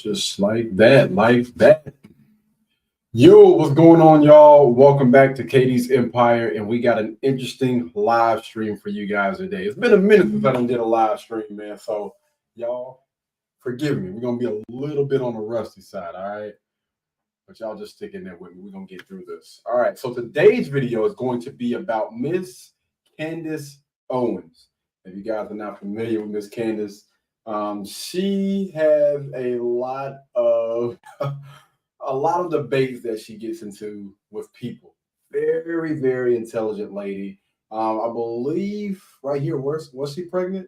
Just like that, like that. Yo, what's going on, y'all? Welcome back to Katie's Empire, and we got an interesting live stream for you guys today. It's been a minute since I done did a live stream, man. So, y'all, forgive me. We're gonna be a little bit on the rusty side, all right? But y'all just stick in there with me. We're gonna get through this. All right. So today's video is going to be about Miss Candance Owens. If you guys are not familiar with Miss Candance, she has a lot of debates that she gets into with people. Very, very intelligent lady. I believe right here, was she pregnant?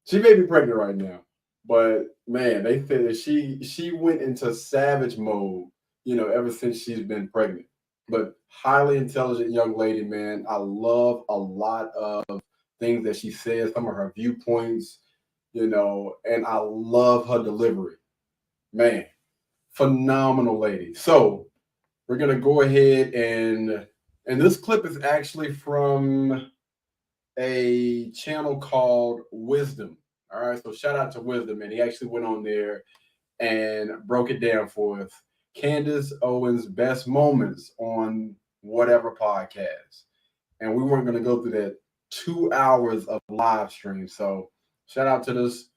She may be pregnant right now, but man, they said that she went into savage mode, ever since she's been pregnant. But highly intelligent young lady, man. I love a lot of things that she says, some of her viewpoints, and I love her delivery. Man, phenomenal lady. So we're gonna go ahead and this clip is actually from a channel called Wisdom. All right, so shout out to Wisdom, and he actually went on there and broke it down for us. Candance Owens' best moments on whatever podcast, and we weren't going to go through that 2 hours of live stream. So shout out to this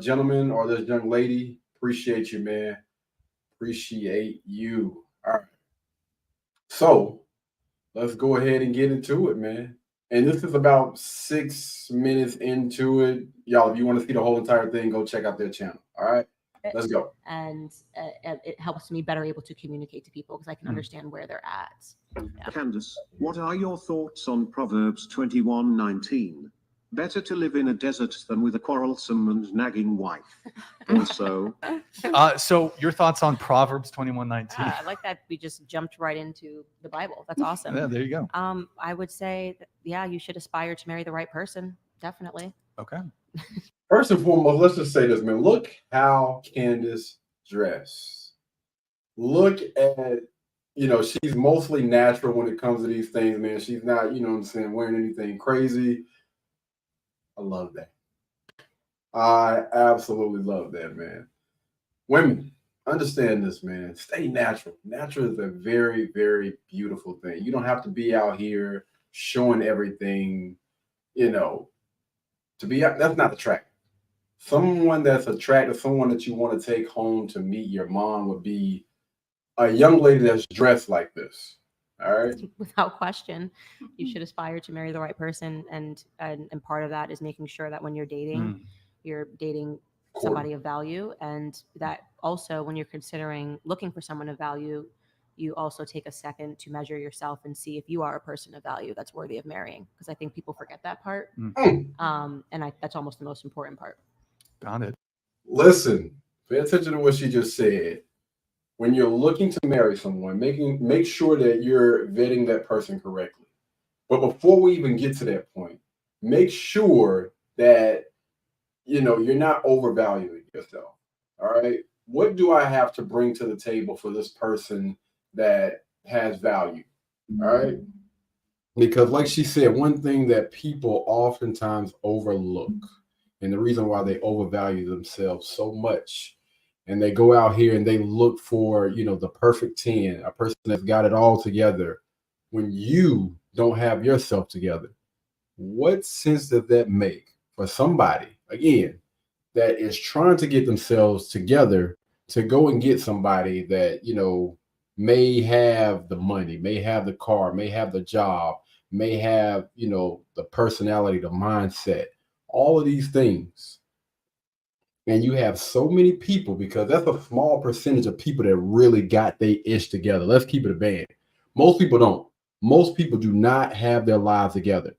gentleman or this young lady. Appreciate you, man. Appreciate you. All right, so let's go ahead and get into it, man. And this is about 6 minutes into it. Y'all, if you want to see the whole entire thing, go check out their channel. All right, let's go. And it helps me better able to communicate to people because I can understand where they're at. Yeah. Candance, what are your thoughts on Proverbs 21:19? Better to live in a desert than with a quarrelsome and nagging wife. Also, so your thoughts on Proverbs 21:19? I like that we just jumped right into the Bible. That's awesome. Yeah, there you go. I would say that, yeah, you should aspire to marry the right person. Definitely. Okay. First and foremost, let's just say this, man. Look how Candance dressed. Look at, she's mostly natural when it comes to these things, man. She's not, wearing anything crazy. I love that. I absolutely love that, man. Women, understand this, man. Stay natural. Natural is a very, very beautiful thing. You don't have to be out here showing everything, to be that's not attractive. Someone that's attractive, someone that you want to take home to meet your mom would be a young lady that's dressed like this. All right. Without question, you should aspire to marry the right person, and part of that is making sure that when you're dating, you're dating somebody of value, and that also when you're considering looking for someone of value, you also take a second to measure yourself and see if you are a person of value that's worthy of marrying, because I think people forget that part, and that's almost the most important part. Got it. Listen, pay attention to what she just said. When you're looking to marry someone, make sure that you're vetting that person correctly. But before we even get to that point, make sure that you're not overvaluing yourself. All right. What do I have to bring to the table for this person that has value? All right. Because like she said, one thing that people oftentimes overlook, and the reason why they overvalue themselves so much, and they go out here and they look for, the perfect 10, a person that's got it all together, when you don't have yourself together. What sense does that make for somebody, again, that is trying to get themselves together to go and get somebody that, may have the money, may have the car, may have the job, may have, the personality, the mindset, all of these things. And you have so many people, because that's a small percentage of people that really got their ish together. Let's keep it a band. Most people don't. Most people do not have their lives together.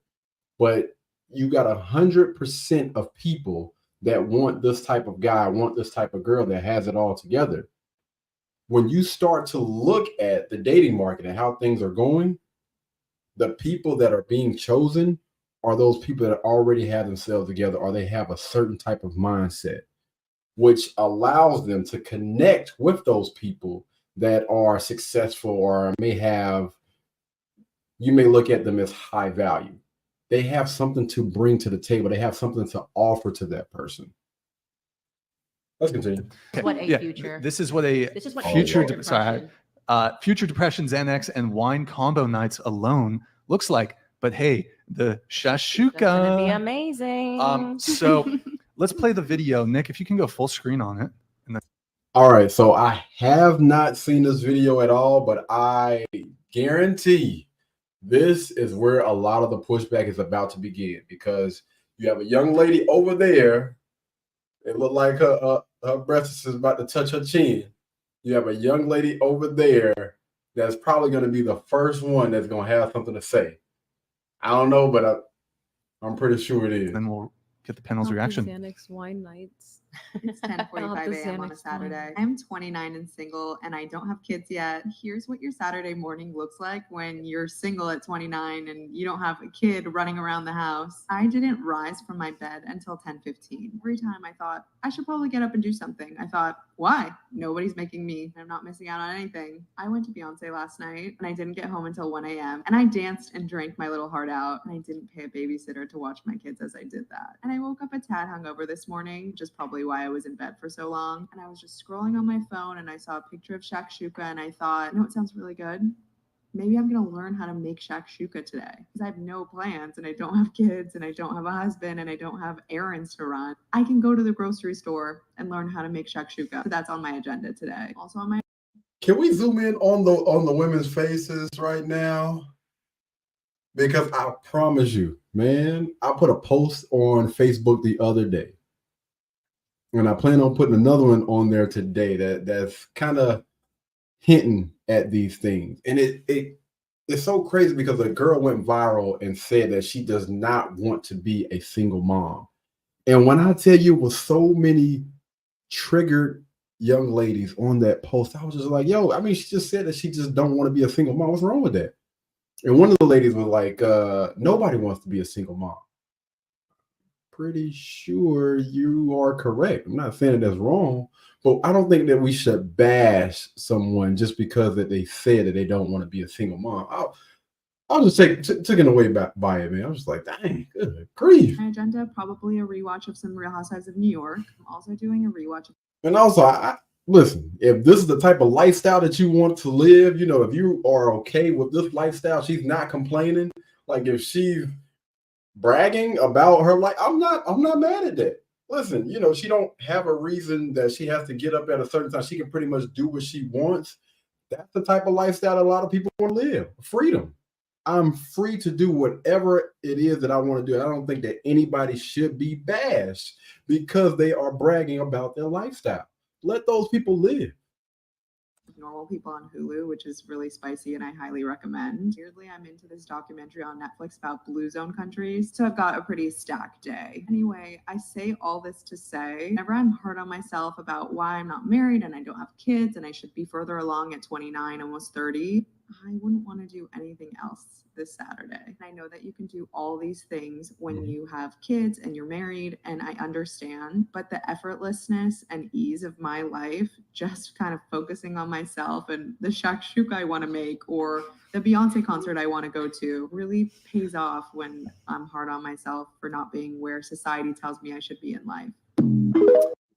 But you got 100% of people that want this type of guy, want this type of girl that has it all together. When you start to look at the dating market and how things are going, the people that are being chosen are those people that already have themselves together, or they have a certain type of mindset, which allows them to connect with those people that are successful or you may look at them as high value. They have something to bring to the table. They have something to offer to that person. Let's continue. What a Yeah, future. This is what a This is what future future depression. future depression Xanax and wine combo nights alone looks like. But hey, the That's gonna be shashuka. amazing. So let's play the video. Nick, if you can go full screen on it. And then All right, so I have not seen this video at all, but I guarantee this is where a lot of the pushback is about to begin, because you have a young lady over there. It looked like her breast is about to touch her chin. You have a young lady over there that's probably going to be the first one that's going to have something to say. I don't know, but I'm pretty sure it is. then we'll get the panel's reaction. Xanax wine nights. It's I'll have 10:45 the a.m. on a Xanax wine. Saturday. I'm 29 and single, and I don't have kids yet. Here's what your Saturday morning looks like when you're single at 29 and you don't have a kid running around the house. I didn't rise from my bed until 10:15. Every time I thought, I should probably get up and do something. I thought, why? Nobody's making me. I'm not missing out on anything. I went to Beyonce last night, and I didn't get home until 1 a.m. And I danced and drank my little heart out, and I didn't pay a babysitter to watch my kids as I did that. And I woke up a tad hungover this morning, which is probably why I was in bed for so long. And I was just scrolling on my phone, and I saw a picture of shakshuka, and I thought, it sounds really good. Maybe I'm going to learn how to make shakshuka today, because I have no plans, and I don't have kids, and I don't have a husband, and I don't have errands to run. I can go to the grocery store and learn how to make shakshuka. So that's on my agenda today. Also on my Can we zoom in on the women's faces right now? Because I promise you, man, I put a post on Facebook the other day, and I plan on putting another one on there today that's kind of hinting at these things. And it's so crazy because a girl went viral and said that she does not want to be a single mom. And when I tell you, with so many triggered young ladies on that post, I was just like, yo, I mean, she just said that she just don't want to be a single mom. What's wrong with that? And one of the ladies was like, nobody wants to be a single mom. Pretty sure you are correct. I'm not saying that's wrong, but I don't think that we should bash someone just because that they said that they don't want to be a single mom. I was just taken away by it, man. I was just like, dang, good grief. My agenda, probably a rewatch of some Real Housewives of New York. I'm also doing a rewatch of And also, I listen, if this is the type of lifestyle that you want to live, you know, if you are okay with this lifestyle, she's not complaining. Like if she's bragging about her life, I'm not mad at that. Listen, you know, she don't have a reason that she has to get up at a certain time. She can pretty much do what she wants. That's the type of lifestyle that a lot of people want to live. Freedom. I'm free to do whatever it is that I want to do. I don't think that anybody should be bashed because they are bragging about their lifestyle. Let those people live. Normal People on Hulu, which is really spicy and I highly recommend. Weirdly, I'm into this documentary on Netflix about blue zone countries, so I've got a pretty stacked day. Anyway, I say all this to say, whenever I'm hard on myself about why I'm not married and I don't have kids and I should be further along at 29, almost 30, I wouldn't want to do anything else this Saturday. And I know that you can do all these things when you have kids and you're married, and I understand, but the effortlessness and ease of my life, just kind of focusing on myself and the shakshuka I want to make or the Beyonce concert I want to go to, really pays off when I'm hard on myself for not being where society tells me I should be in life.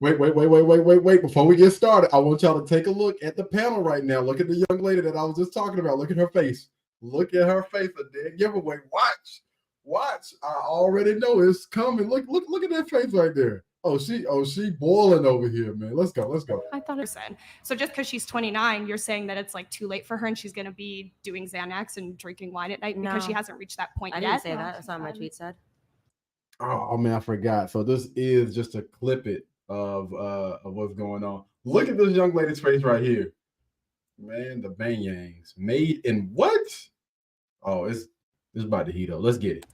Wait. Before we get started, I want y'all to take a look at the panel right now. Look at the young lady that I was just talking about. Look at her face. Look at her face. A dead giveaway. Watch. I already know it's coming. Look at that face right there. Oh, she boiling over here, man. Let's go. I thought it said. So just because she's 29, you're saying that it's like too late for her and she's going to be doing Xanax and drinking wine at night because she No. hasn't reached that point I yet? didn't say that. That's not what my tweet said. Oh man, I forgot. So this is just a clip of what's going on. Look at this young lady's face right here. Man, the banyangs made in what? Oh, it's about to heat up. Let's get it.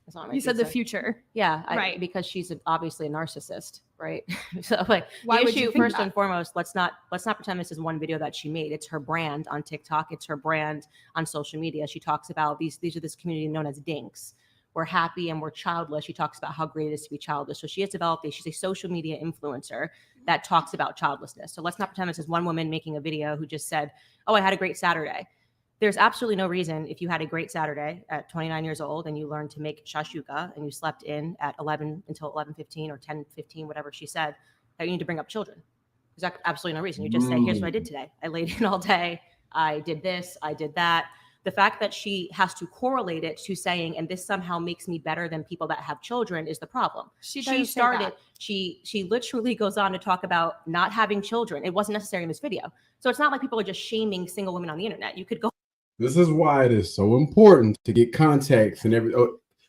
That's not what my You said tweet the said. future. Yeah, Right. Because she's obviously a narcissist, right? So like, Why the would you issue think first that? and foremost, let's not pretend this is one video that she made. It's her brand on TikTok. It's her brand on social media. She talks about these are this community known as dinks. We're happy and we're childless. She talks about how great it is to be childless. So she has developed she's a social media influencer that talks about childlessness. So let's not pretend this is one woman making a video who just said, oh, I had a great Saturday. There's absolutely no reason if you had a great Saturday at 29 years old and you learned to make shakshuka and you slept in at 11 until 11:15 or 10:15, whatever she said, that you need to bring up children. There's absolutely no reason. You just say, here's what I did today. I laid in all day. I did this. I did that. The fact that she has to correlate it to saying, and this somehow makes me better than people that have children is the problem. She started, she literally goes on to talk about not having children. It wasn't necessary in this video. So it's not like people are just shaming single women on the internet. You could go. This is why it is so important to get context and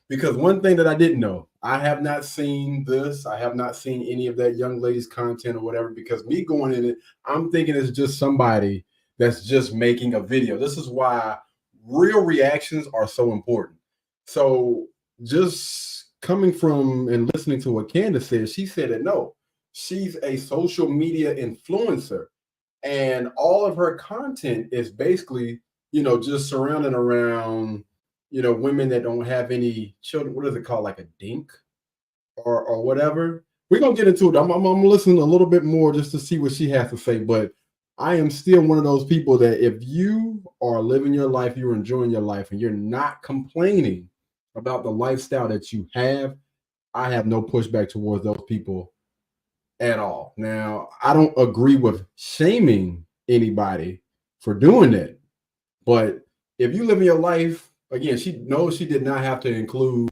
because one thing that I didn't know, I have not seen this. I have not seen any of that young lady's content or whatever, because me going in it, I'm thinking it's just somebody that's just making a video. This is why real reactions are so important. So just coming from and listening to what Candance said, she said that no, she's a social media influencer, and all of her content is basically, just surrounding around, women that don't have any children. What is it called? Like a dink or whatever. We're going to get into it. I'm listening a little bit more just to see what she has to say, but I am still one of those people that if you are living your life, you're enjoying your life, and you're not complaining about the lifestyle that you have, I have no pushback towards those people at all. Now, I don't agree with shaming anybody for doing that, but if you live in your life, again, she knows she did not have to include,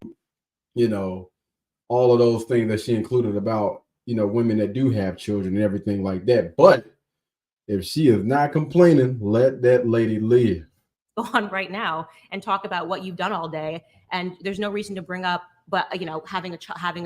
all of those things that she included about, women that do have children and everything like that. But if she is not complaining, let that lady live. Go on right now and talk about what you've done all day, and there's no reason to bring up, but having a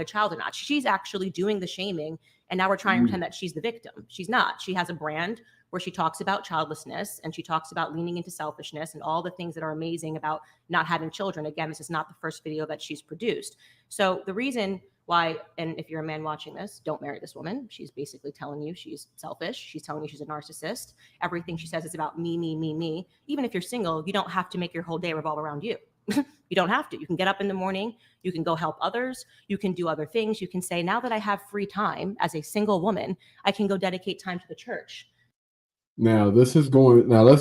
child or not. She's actually doing the shaming, and now we're trying to pretend that she's the victim. She's not. She has a brand where she talks about childlessness, and she talks about leaning into selfishness and all the things that are amazing about not having children. Again, this is not the first video that she's produced. So the reason why, and if you're a man watching this, don't marry this woman. She's basically telling you she's selfish. She's telling you she's a narcissist. Everything she says is about me, me, me, me. Even if you're single, you don't have to make your whole day revolve around you. You don't have to. You can get up in the morning. You can go help others. You can do other things. You can say, now that I have free time as a single woman, I can go dedicate time to the church. Now, let's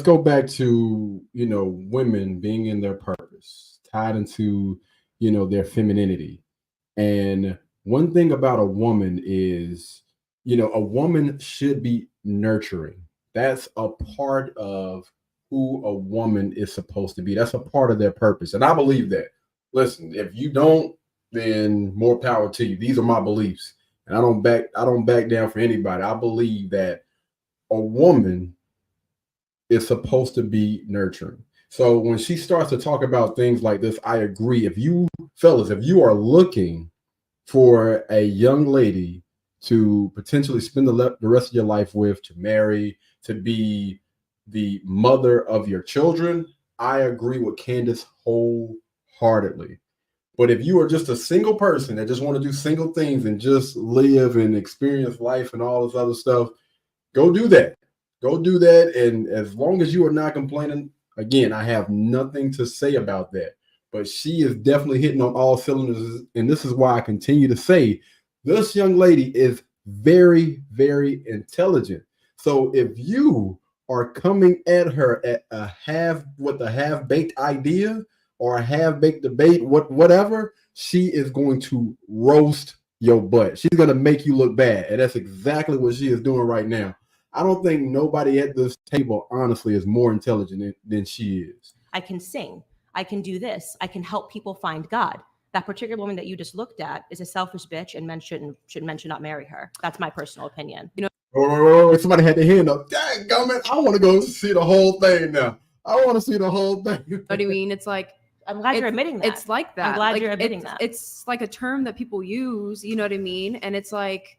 go back to, women being in their purpose, tied into, their femininity. And one thing about a woman is, a woman should be nurturing. That's a part of who a woman is supposed to be. That's a part of their purpose. And I believe that. Listen, if you don't, then more power to you. These are my beliefs. And I don't back down for anybody. I believe that a woman is supposed to be nurturing. So when she starts to talk about things like this, I agree. If you are looking for a young lady to potentially spend the rest of your life with, to marry, to be the mother of your children, I agree with Candance wholeheartedly. But if you are just a single person that just want to do single things and just live and experience life and all this other stuff, go do that. Go do that. And as long as you are not complaining, again, I have nothing to say about that. But she is definitely hitting on all cylinders. And this is why I continue to say this young lady is very, very intelligent. So if you are coming at her at a half-baked idea or a half-baked debate, whatever, she is going to roast your butt. She's going to make you look bad. And that's exactly what she is doing right now. I don't think nobody at this table, honestly, is more intelligent than she is. I can sing. I can do this. I can help people find God. That particular woman that you just looked at is a selfish bitch, and men should not marry her. That's my personal opinion. Somebody had their hand up. Dang, gummit, I want to go see the whole thing now. I want to see the whole thing. What do you mean? It's like, I'm glad you're admitting that. It's like that. I'm glad you're admitting that. It's like a term that people use, you know what I mean? And it's like,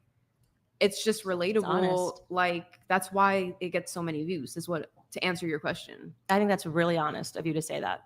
it's just relatable. Like, that's why it gets so many views, to answer your question. I think that's really honest of you to say that.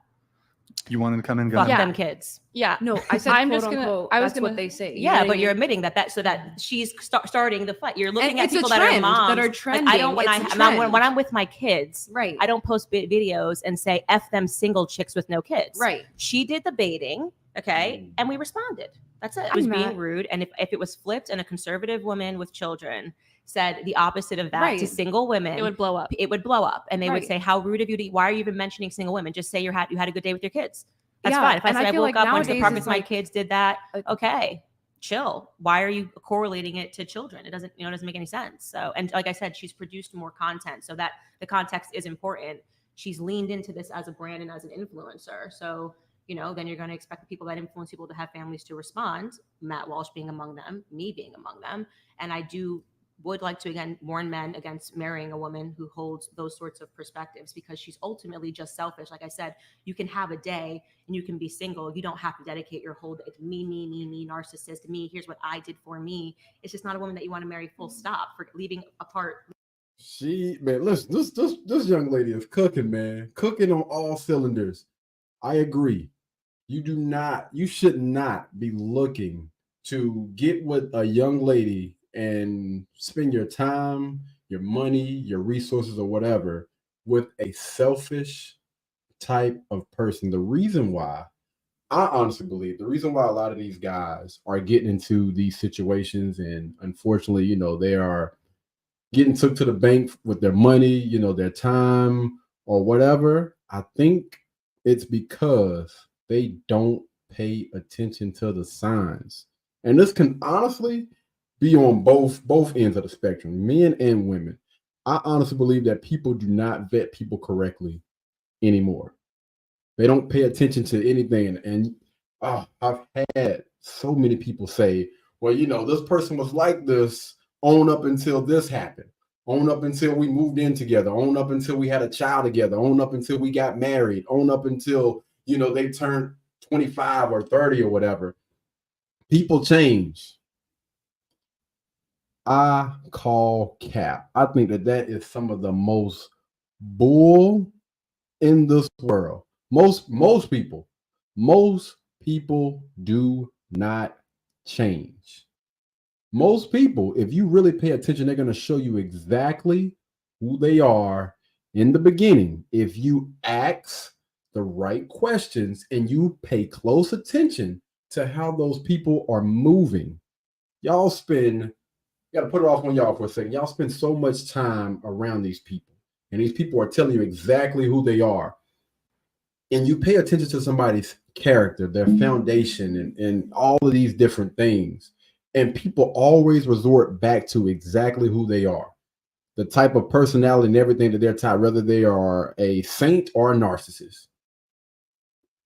You wanted to come in and go. Fuck them kids. Yeah. No, I said I'm quote just gonna- unquote. I was That's gonna- what they say. Yeah, but you're admitting that she's starting the fight. You're looking at it's a people that are trend, moms that are Like, trending. I don't when It's a trend. when I'm with my kids, Right. I don't post videos and say F them single chicks with no kids. Right. She did the baiting, okay, and we responded. That's it. I I'm was not- being rude, and if it was flipped and a conservative woman with children said the opposite of that to Right. single women, It would blow up. It would blow up, and they would Right. say, "How rude of you! Why are you even mentioning single women? Just say you had a good day with your kids." That's Yeah, fine. If I and said I I feel woke like up, went to the nowadays park it's with my like- kids, did that, okay. chill. Why are you correlating it to children? It doesn't, doesn't make any sense. So, and like I said, she's produced more content, so that the context is important. She's leaned into this as a brand and as an influencer. So, then you're going to expect the people that influence people to have families to respond, Matt Walsh being among them, me being among them. And I would like to, again, warn men against marrying a woman who holds those sorts of perspectives, because she's ultimately just selfish. Like I said, you can have a day and you can be single. You don't have to dedicate your whole day to me, narcissist, me. Here's what I did for me. It's just not a woman that you want to marry, full stop, for leaving apart. Man, listen, this young lady is cooking, man. Cooking on all cylinders. I agree. You should not be looking to get with a young lady and spend your time, your money, your resources, or whatever with a selfish type of person. The reason why, I honestly believe, the reason why a lot of these guys are getting into these situations, and unfortunately, they are getting took to the bank with their money, their time or whatever, I think it's because they don't pay attention to the signs. And this can honestly be on both ends of the spectrum, men and women. I honestly believe that people do not vet people correctly anymore. They don't pay attention to anything. And I've had so many people say, well, this person was like this on up until this happened, on up until we moved in together, on up until we had a child together, on up until we got married, on up until, they turned 25 or 30 or whatever. People change. I call cap. I think that is some of the most bull in this world. Most people do not change. Most people, if you really pay attention, they're going to show you exactly who they are in the beginning. If you ask the right questions and you pay close attention to how those people are moving, got to put it off on y'all for a second. Y'all spend so much time around these people, and these people are telling you exactly who they are. And you pay attention to somebody's character, their foundation, and all of these different things. And people always resort back to exactly who they are, the type of personality and everything that they're taught, whether they are a saint or a narcissist.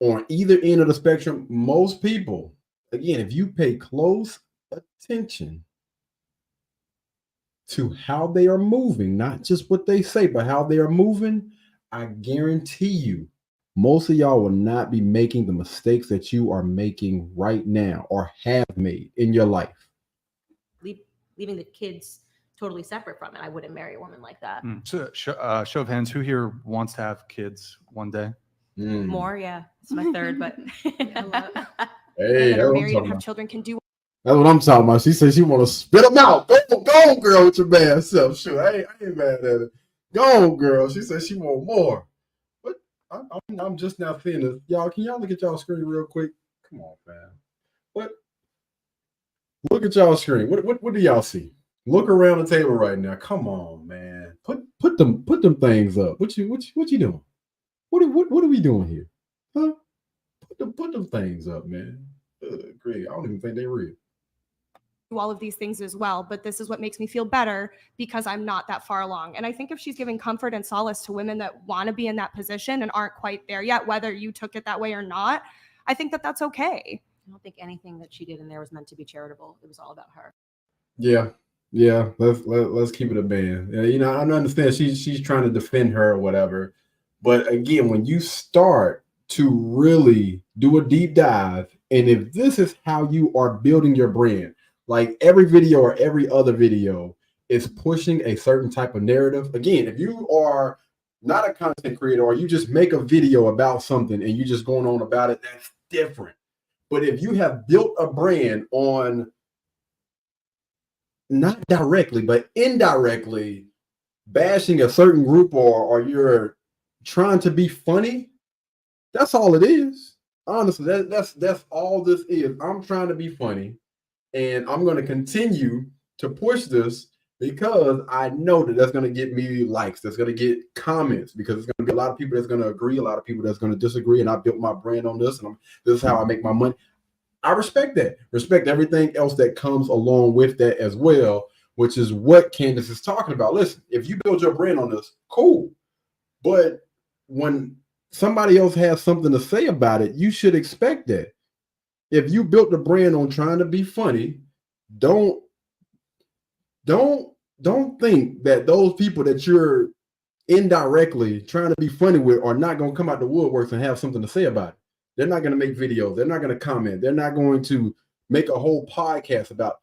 On either end of the spectrum, most people, again, if you pay close attention to how they are moving, not just what they say, but how they are moving, I guarantee you, most of y'all will not be making the mistakes that you are making right now or have made in your life. Leaving the kids totally separate from it. I wouldn't marry a woman like that. So, show of hands, who here wants to have kids one day? More, yeah. It's my third, but Hey, that are married and have children can do. That's what I'm talking about. She said she want to spit them out. Go on, girl, with your bad self. Sure, I ain't mad at it. Go on, girl. She said she want more. But I'm just now seeing this. Y'all, can y'all look at y'all screen real quick? Come on, fam. What? Look at y'all screen. What do y'all see? Look around the table right now. Come on, man. Put them things up. What you doing? What are we doing here? Huh? Put them things up, man. Greg, I don't even think they're real. All of these things as well, but this is what makes me feel better because I'm not that far along. And I think if she's giving comfort and solace to women that want to be in that position and aren't quite there yet, whether you took it that way or not, I think that that's okay. I don't think anything that she did in there was meant to be charitable. It was all about her. Yeah. Let's keep it a band. I understand she's trying to defend her or whatever, but again, when you start to really do a deep dive, and if this is how you are building your brand, like every video or every other video is pushing a certain type of narrative. Again, if you are not a content creator or you just make a video about something and you're just going on about it, that's different. But if you have built a brand on not directly, but indirectly bashing a certain group or you're trying to be funny, that's all it is. Honestly, that's all this is. I'm trying to be funny. And I'm going to continue to push this because I know that that's going to get me likes. That's going to get comments because it's going to be a lot of people that's going to agree, a lot of people that's going to disagree. And I built my brand on this, and this is how I make my money. I respect that. Respect everything else that comes along with that as well, which is what Candance is talking about. Listen, if you build your brand on this, cool. But when somebody else has something to say about it, you should expect that. If you built the brand on trying to be funny, don't think that those people that you're indirectly trying to be funny with are not going to come out the woodworks and have something to say about it. They're not going to make videos. They're not going to comment. They're not going to make a whole podcast about it.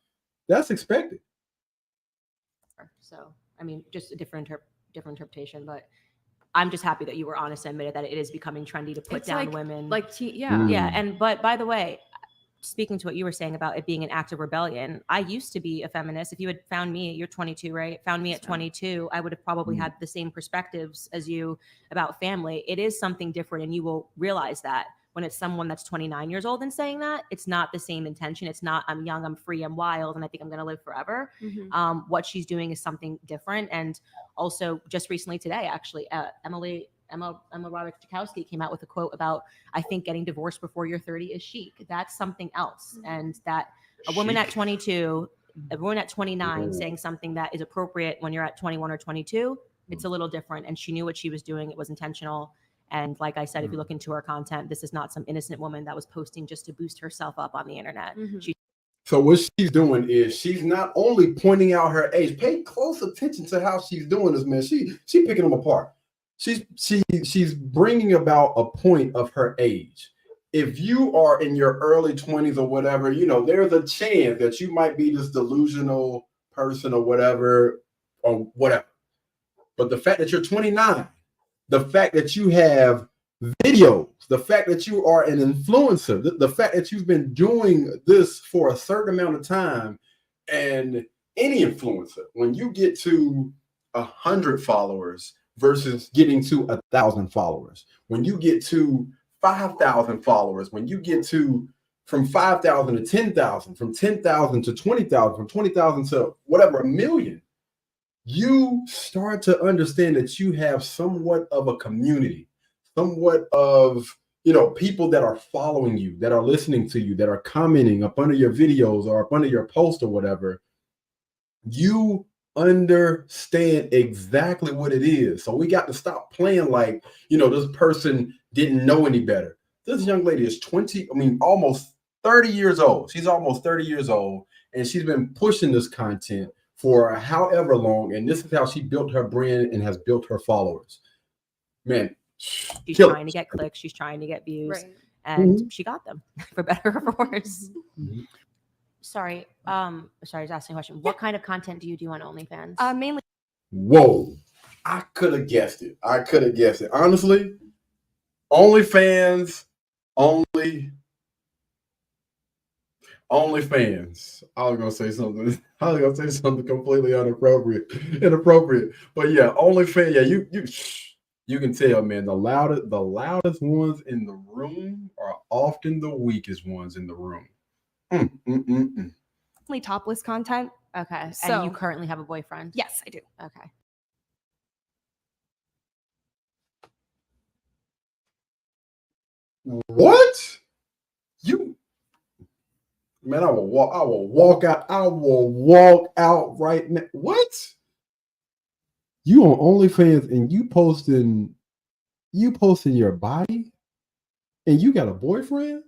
That's expected. So, I mean, just a different interpretation, but I'm just happy that you were honest and admitted that it is becoming trendy to put It's down like- women. Yeah. Yeah. And, but by the way, speaking to what you were saying about it being an act of rebellion, I used to be a feminist. If you had found me, you're 22, right? Found me at 22, I would have probably had the same perspectives as you about family. It is something different, and you will realize that when it's someone that's 29 years old and saying that, it's not the same intention. It's not, I'm young, I'm free, I'm wild, and I think I'm going to live forever. What she's doing is something different. And also just recently today, actually, Emma Roddick-Jakowski came out with a quote about, I think getting divorced before you're 30 is chic. That's something else. And that a woman at 22, a woman at 29 saying something that is appropriate when you're at 21 or 22, it's a little different. And she knew what she was doing. It was intentional. And like I said, if you look into her content, this is not some innocent woman that was posting just to boost herself up on the internet. So what she's doing is she's not only pointing out her age. Pay close attention to how she's doing this, man. She picking them apart. She's bringing about a point of her age. If you are in your early 20s or whatever, you know, there's a chance that you might be this delusional person or whatever. But the fact that you're 29, the fact that you have videos, the fact that you are an influencer, the fact that you've been doing this for a certain amount of time, and any influencer, when you get to 100 followers versus getting to 1,000 followers, when you get to 5,000 followers, when you get to from 5,000 to 10,000, from 10,000 to 20,000, from 20,000 to whatever, 1 million, you start to understand that you have somewhat of a community, somewhat of, you know, people that are following you, that are listening to you, that are commenting up under your videos or up under your post or whatever. You understand exactly what it is. So we got to stop playing like, you know, this person didn't know any better. This young lady is almost 30 years old. She's almost 30 years old, and she's been pushing this content for however long, and this is how she built her brand and has built her followers. Man, she's trying to get clicks, she's trying to get views, and she got them for better or for worse. Sorry, I was asking a question. What kind of content do you do on OnlyFans? Mainly. Whoa, I could have guessed it. Honestly, OnlyFans, OnlyFans. I was gonna say something completely inappropriate. But yeah, OnlyFans. Yeah, you can tell, man. The loudest ones in the room are often the weakest ones in the room. Topless content. Okay. So, and you currently have a boyfriend? Yes, I do. Okay. What? Man, I will walk out right now. What? You on OnlyFans and you posting your body and you got a boyfriend?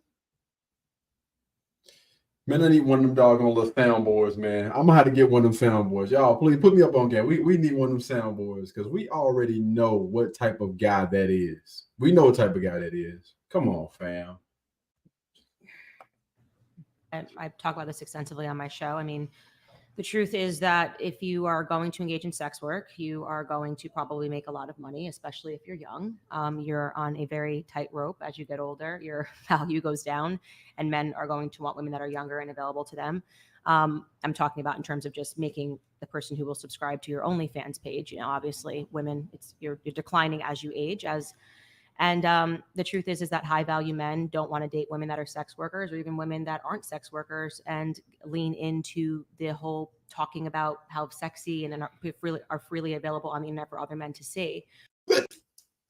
Man, I need one of them doggone little soundboards, man. I'm gonna have to get one of them soundboards. Y'all, please put me up on game. We need one of them soundboards because we already know what type of guy that is. We know what type of guy that is. Come on, fam. And I talk about this extensively on my show. I mean, the truth is that if you are going to engage in sex work, you are going to probably make a lot of money, especially if you're young. You're on a very tight rope. As you get older, your value goes down, and men are going to want women that are younger and available to them. I'm talking about in terms of just making the person who will subscribe to your OnlyFans page. You know, obviously, women, you're declining as you age. And the truth is that high value men don't want to date women that are sex workers or even women that aren't sex workers and lean into the whole talking about how sexy and are freely available on the internet for other men to see.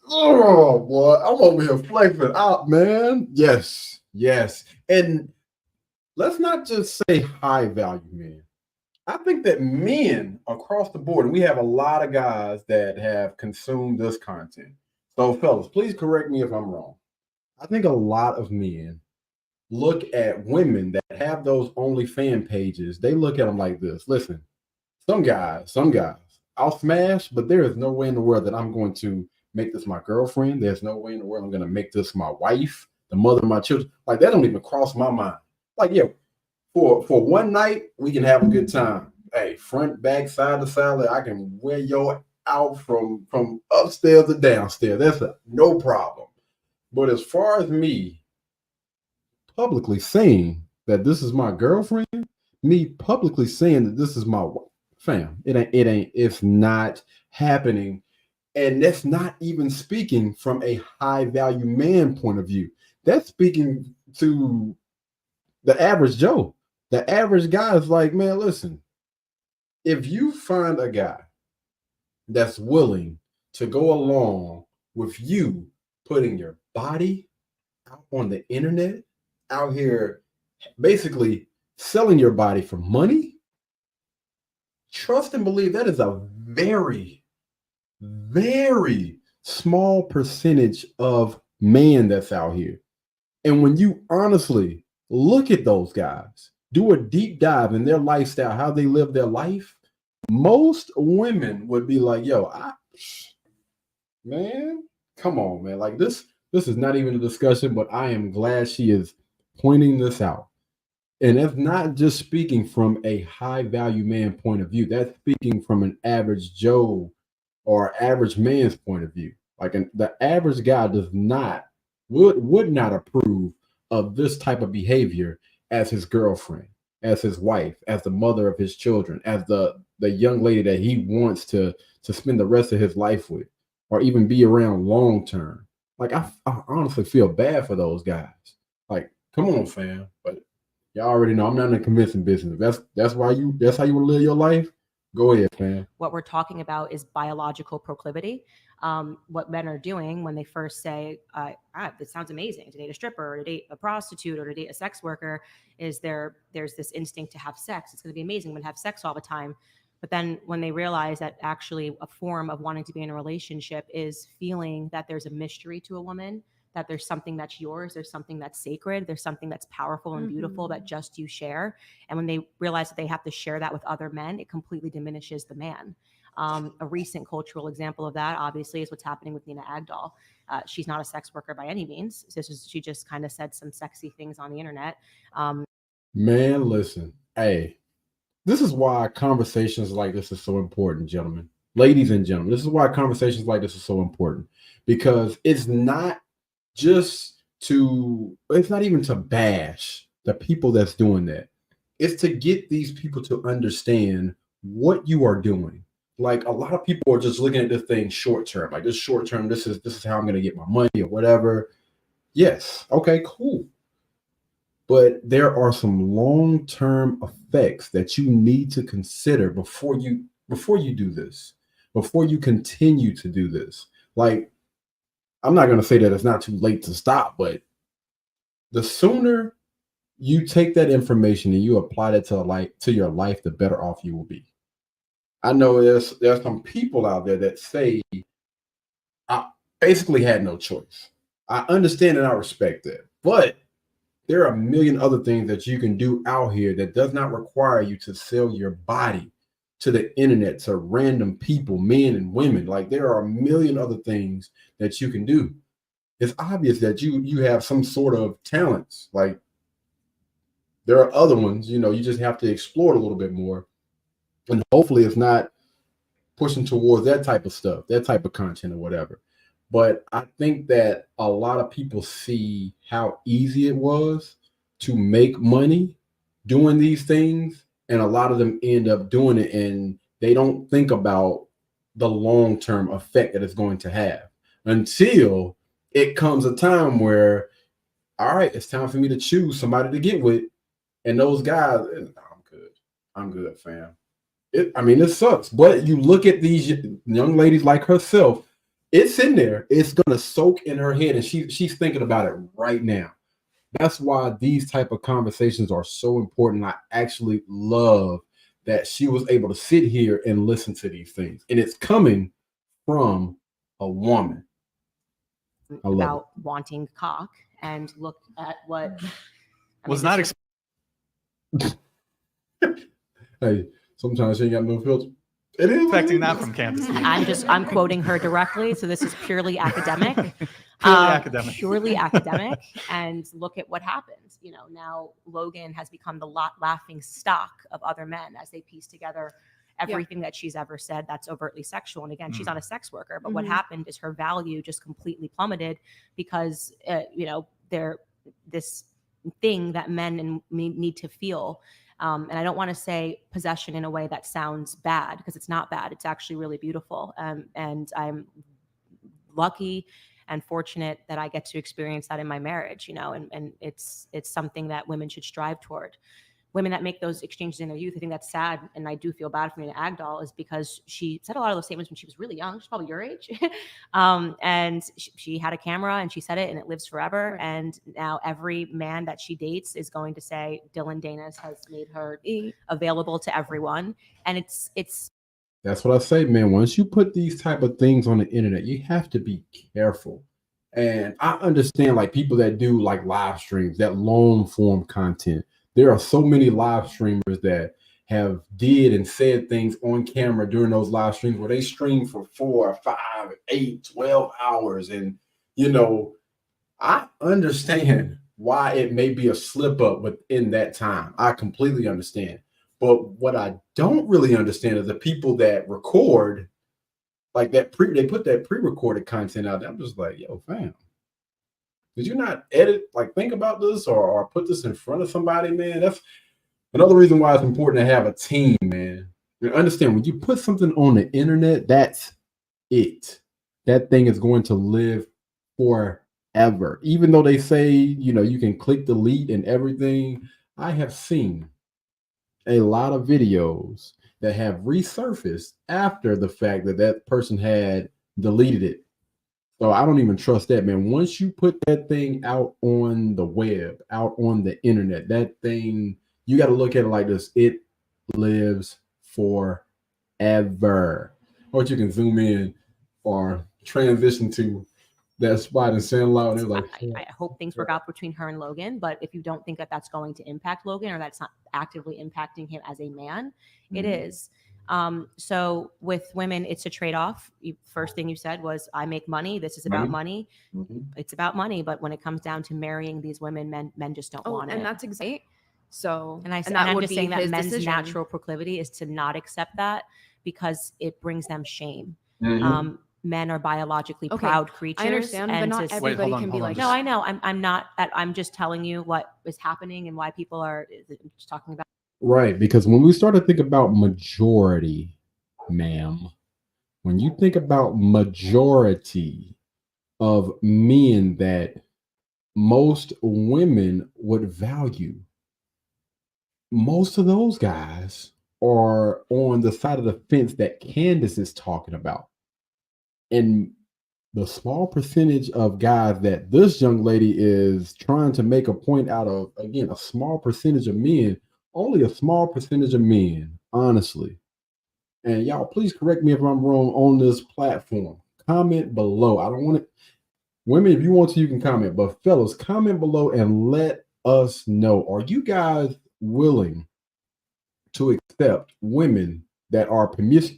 Oh boy, I'm over here flexing out, man. Yes. And let's not just say high value men. I think that men across the board, and we have a lot of guys that have consumed this content. So, fellas, please correct me if I'm wrong. I think a lot of men look at women that have those OnlyFans pages. They look at them like this. Listen, some guys, I'll smash, but there is no way in the world that I'm going to make this my girlfriend. There's no way in the world I'm going to make this my wife, the mother of my children. Like, that don't even cross my mind. Like, yeah, for one night, we can have a good time. Hey, front, back, side to side, I can wear your out from upstairs to downstairs. That's no problem. But as far as me publicly saying that this is my girlfriend, me publicly saying that this is my fam, it's not happening. And that's not even speaking from a high value man point of view. That's speaking to the average Joe. The average guy is like, man, listen, if you find a guy that's willing to go along with you putting your body out on the internet, out here basically selling your body for money, trust and believe that is a very, very small percentage of man that's out here. And when you honestly look at those guys, do a deep dive in their lifestyle, how they live their life, most women would be like, yo, man, come on, man. Like this is not even a discussion, but I am glad she is pointing this out. And that's not just speaking from a high value man point of view. That's speaking from an average Joe or average man's point of view. Like the average guy would not approve of this type of behavior as his girlfriend, as his wife, as the mother of his children, as the young lady that he wants to spend the rest of his life with, or even be around long term. Like I honestly feel bad for those guys. Like, come on, fam. But y'all already know I'm not in the convincing business. That's how you want to live your life. Go ahead, fam. What we're talking about is biological proclivity. What men are doing when they first say, "This sounds amazing," to date a stripper, or to date a prostitute, or to date a sex worker, is there's this instinct to have sex. It's going to be amazing. I'm going to have sex all the time. But then when they realize that actually a form of wanting to be in a relationship is feeling that there's a mystery to a woman, that there's something that's yours, there's something that's sacred, there's something that's powerful and beautiful that just you share. And when they realize that they have to share that with other men, it completely diminishes the man. A recent cultural example of that, obviously, is what's happening with Nina Agdal. She's not a sex worker by any means. She just kind of said some sexy things on the internet. Man, listen, hey, this is why conversations like this is so important, gentlemen, ladies and gentlemen. This is why conversations like this is so important, because it's not even to bash the people that's doing that. It's to get these people to understand what you are doing. Like, a lot of people are just looking at this thing short term. Like, this short term, this is how I'm going to get my money or whatever. Yes. Okay, cool. But there are some long-term effects that you need to consider before you do this, before you continue to do this. Like, I'm not going to say that it's not too late to stop, but the sooner you take that information and you apply that to your life, the better off you will be. I know there's some people out there that say, I basically had no choice. I understand and I respect that, but there are a million other things that you can do out here that does not require you to sell your body to the internet, to random people, men and women. Like, there are a million other things that you can do. It's obvious that you have some sort of talents. Like, there are other ones, you just have to explore it a little bit more. And hopefully it's not pushing towards that type of stuff, that type of content or whatever. But I think that a lot of people see how easy it was to make money doing these things. And a lot of them end up doing it, and they don't think about the long-term effect that it's going to have until it comes a time where, all right, it's time for me to choose somebody to get with. And those guys, I'm good, fam. It sucks. But you look at these young ladies like herself, it's in there. It's going to soak in her head, and she's thinking about it right now. That's why these type of conversations are so important. I actually love that she was able to sit here and listen to these things, and it's coming from a woman. I love about wanting cock and look at what I Was mean, not this Hey, sometimes she ain't got no filter. It is what it expecting is. that from Candance. I'm quoting her directly, so this is purely academic. Purely academic. Purely academic. And look at what happens. You know, now Logan has become the laughing stock of other men as they piece together everything that she's ever said that's overtly sexual. And again, she's not a sex worker, but what happened is her value just completely plummeted because, you know, they're this thing that men need to feel. And I don't want to say possession in a way that sounds bad, because it's not bad. It's actually really beautiful. And I'm lucky and fortunate that I get to experience that in my marriage, you know, and it's something that women should strive toward. Women that make those exchanges in their youth, I think that's sad. And I do feel bad for Nina Agdal, is because she said a lot of those statements when she was really young. She's probably your age. And she had a camera and she said it, and it lives forever. Right. And now every man that she dates is going to say Dylan Danis has made her available to everyone. And it's that's what I say, man. Once you put these type of things on the internet, you have to be careful. And I understand, like, people that do like live streams, that long form content. There are so many live streamers that have did and said things on camera during those live streams where they stream for 4, 5, 8, 12 hours. And, you know, I understand why it may be a slip up within that time. I completely understand. But what I don't really understand is the people that record like that they put that pre-recorded content out there. I'm just like, yo, fam, did you not edit, like, think about this or put this in front of somebody, man? That's another reason why it's important to have a team, man. You understand, when you put something on the internet, that's it. That thing is going to live forever. Even though they say, you know, you can click delete and everything, I have seen a lot of videos that have resurfaced after the fact that that person had deleted it. So I don't even trust that, man. Once you put that thing out on the web, out on the internet, that thing, you got to look at it like this. It lives forever. Or you can zoom in or transition to that spot and say loud. And like, I hope things work out between her and Logan, but if you don't think that that's going to impact Logan, or that's not actively impacting him as a man, it is. So with women, it's a trade-off. First thing you said was, I make money. This is about money. It's about money. But when it comes down to marrying these women, men just don't want it. And that's exactly. So, I'm just saying that men's natural proclivity is to not accept that because it brings them shame. Men are biologically proud creatures. I understand, but not everybody can be like. No, I know. I'm not. I'm just telling you what is happening and why people are just talking about. Right, because when we start to think about majority, ma'am, when you think about majority of men that most women would value, most of those guys are on the side of the fence that Candance is talking about. And the small percentage of guys that this young lady is trying to make a point out of, again, a small percentage of men, only a small percentage of men, honestly. And y'all, please correct me if I'm wrong on this platform. Comment below. I don't want it. Women, if you want to, you can comment. But fellas, comment below and let us know. Are you guys willing to accept women that are promiscuous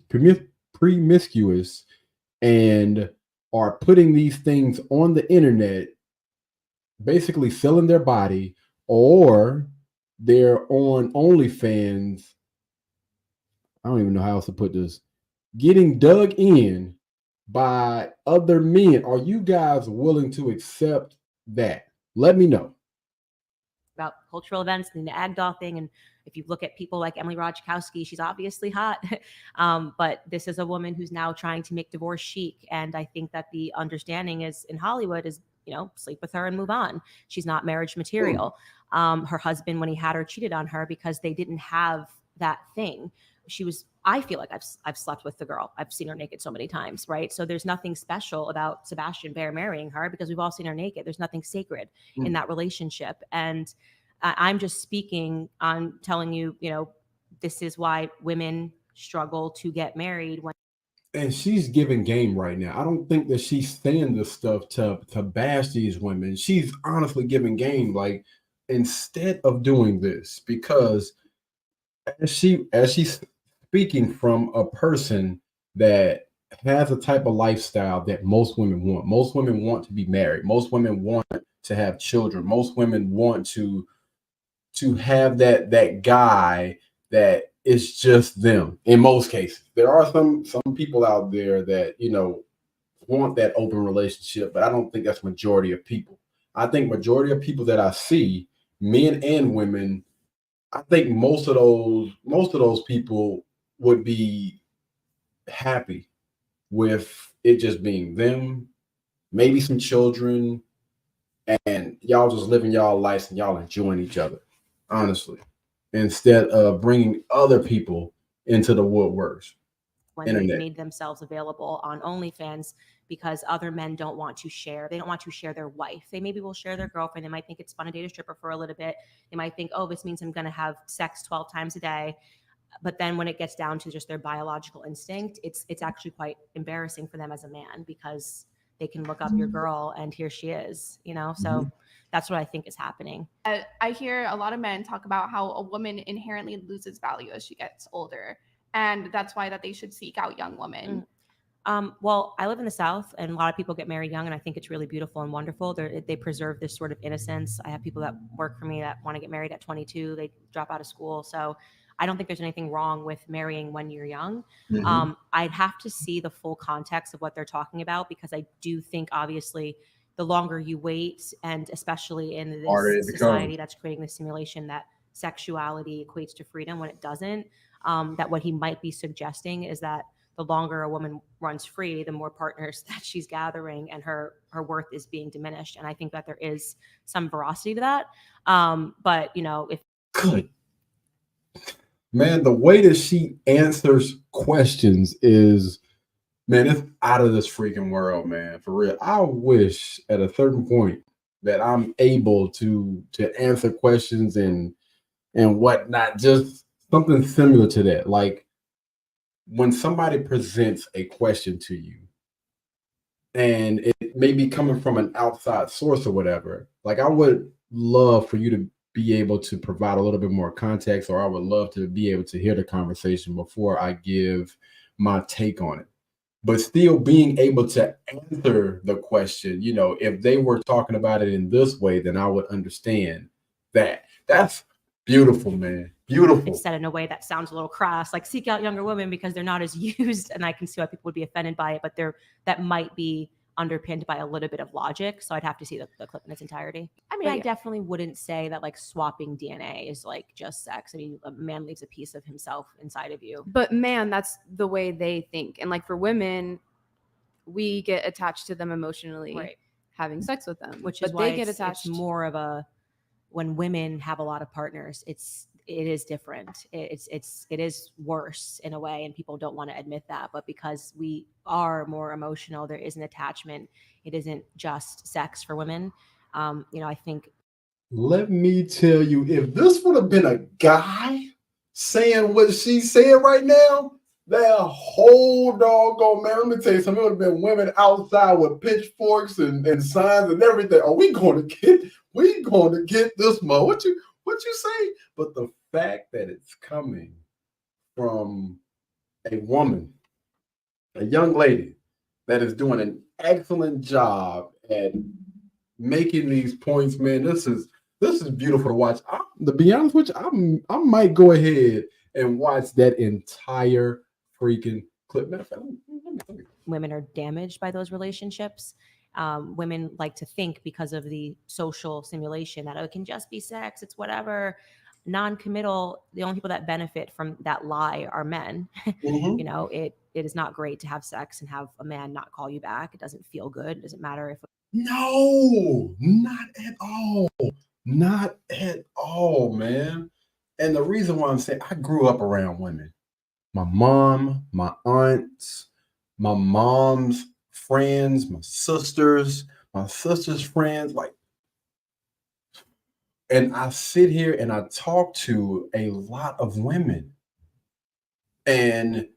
and are putting these things on the internet, basically selling their body, or they're on OnlyFans? I don't even know how else to put this. Getting dug in by other men. Are you guys willing to accept that? Let me know. About cultural events and the Agdal thing. And if you look at people like Emily Ratajkowski, she's obviously hot. But this is a woman who's now trying to make divorce chic. And I think that the understanding is in Hollywood is, you know, sleep with her and move on. She's not marriage material. Her husband, when he had her, cheated on her because they didn't have that thing. She was I feel like I've slept with the girl. I've seen her naked so many times, right? So there's nothing special about Sebastian Bear marrying her because we've all seen her naked. There's nothing sacred in that relationship. And I'm just speaking on telling you, you know, this is why women struggle to get married when. And she's giving game right now. I don't think that she's saying this stuff to bash these women. She's honestly giving game. Like, instead of doing this, because as she's speaking from a person that has a type of lifestyle that most women want. Most women want to be married. Most women want to have children. Most women want to have that guy that is just them. In most cases, there are some people out there that, you know, want that open relationship, but I don't think that's majority of people. I think majority of people that I see, men and women, I think most of those people would be happy with it just being them, maybe some children, and y'all just living y'all lives and y'all enjoying each other, honestly, instead of bringing other people into the woodworks. When they've made themselves available on OnlyFans because other men don't want to share. They don't want to share their wife. They maybe will share their girlfriend. They might think it's fun to date a stripper for a little bit. They might think, oh, this means I'm going to have sex 12 times a day. But then when it gets down to just their biological instinct, it's actually quite embarrassing for them as a man because they can look up your girl and here she is, you know? So that's what I think is happening. I hear a lot of men talk about how a woman inherently loses value as she gets older. And that's why that they should seek out young women. Well, I live in the South, and a lot of people get married young, and I think it's really beautiful and wonderful. They preserve this sort of innocence. I have people that work for me that want to get married at 22. They drop out of school. So I don't think there's anything wrong with marrying when you're young. I'd have to see the full context of what they're talking about because I do think, obviously, the longer you wait, and especially in this society that's creating this simulation that sexuality equates to freedom when it doesn't, that what he might be suggesting is that the longer a woman runs free, the more partners that she's gathering and her worth is being diminished. And I think that there is some veracity to that. But, you know, if. Good. Man, the way that she answers questions is, man, it's out of this freaking world, man. For real. I wish at a certain point that I'm able to answer questions and whatnot, just something similar to that. Like when somebody presents a question to you and it may be coming from an outside source or whatever, like I would love for you to be able to provide a little bit more context, or I would love to be able to hear the conversation before I give my take on it. But still being able to answer the question, you know, if they were talking about it in this way, then I would understand that. That's beautiful, man. Beautiful. It's said in a way that sounds a little crass, like seek out younger women because they're not as used. And I can see why people would be offended by it, but that might be underpinned by a little bit of logic. So I'd have to see the clip in its entirety. I mean, I definitely wouldn't say that like swapping DNA is like just sex. I mean, a man leaves a piece of himself inside of you. But man, that's the way they think. And like for women, we get attached to them emotionally, having sex with them, which is why they get attached. It's more of a, when women have a lot of partners, it is different. It is worse in a way, and people don't want to admit that. But because we are more emotional, there is an attachment. It isn't just sex for women. You know, I think. Let me tell you, if this would have been a guy saying what she's saying right now, that whole doggone, man, let me tell you something, it would have been women outside with pitchforks and signs and everything. Are we going to get this mo? What you say? But the fact that it's coming from a woman, a young lady that is doing an excellent job at making these points, man, this is beautiful to watch. To be honest with you, I might go ahead and watch that entire freaking clip. Women are damaged by those relationships. Women like to think because of the social simulation that it can just be sex, it's whatever. Non-committal, the only people that benefit from that lie are men. You know, it is not great to have sex and have a man not call you back. It doesn't feel good. It doesn't matter if. No, not at all. Not at all, man. And the reason why I'm saying, I grew up around women. my mom, my aunts, my mom's friends, my sister's friends, like, and I sit here and I talk to a lot of women, and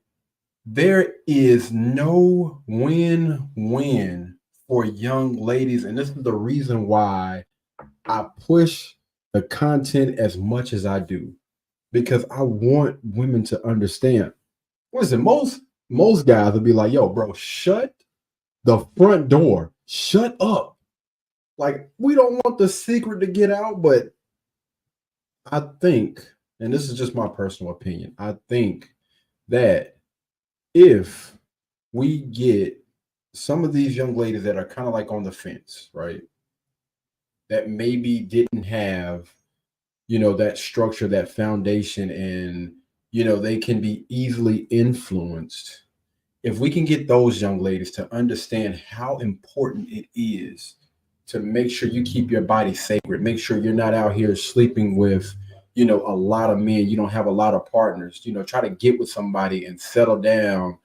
there is no win-win for young ladies. And this is the reason why I push the content as much as I do, because I want women to understand. Listen, most guys will be like, yo, bro, shut the front door. Shut up. Like, we don't want the secret to get out, but I think, and this is just my personal opinion, I think that if we get some of these young ladies that are kind of like on the fence, right? That maybe didn't have, that structure, that foundation, and, they can be easily influenced. If we can get those young ladies to understand how important it is to make sure you keep your body sacred, make sure you're not out here sleeping with, a lot of men, you don't have a lot of partners, try to get with somebody and settle down,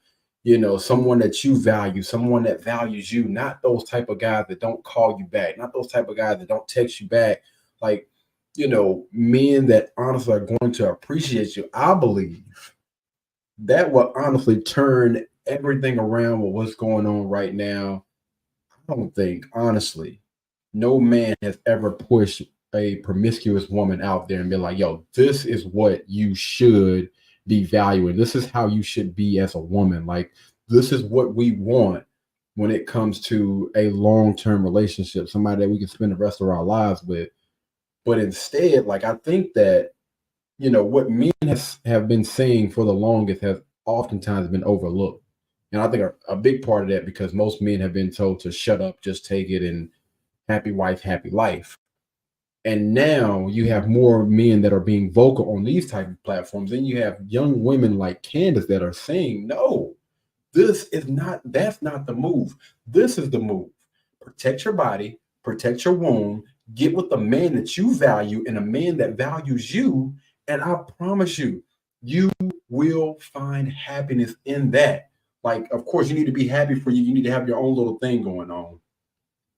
someone that you value, someone that values you, not those type of guys that don't call you back, not those type of guys that don't text you back. Like, men that honestly are going to appreciate you. I believe that will honestly turn everything around with what's going on right now. I don't think, honestly, no man has ever pushed a promiscuous woman out there and be like, yo, this is what you should be valuing. This is how you should be as a woman. Like, this is what we want when it comes to a long-term relationship, somebody that we can spend the rest of our lives with. But instead, like, I think that, what men have been saying for the longest has oftentimes been overlooked. And I think a big part of that, because most men have been told to shut up, just take it, and happy wife, happy life. And now you have more men that are being vocal on these type of platforms. And you have young women like Candance that are saying, no, that's not the move. This is the move. Protect your body, protect your womb, get with the man that you value and a man that values you. And I promise you, you will find happiness in that. Like, of course, you need to be happy for you. You need to have your own little thing going on.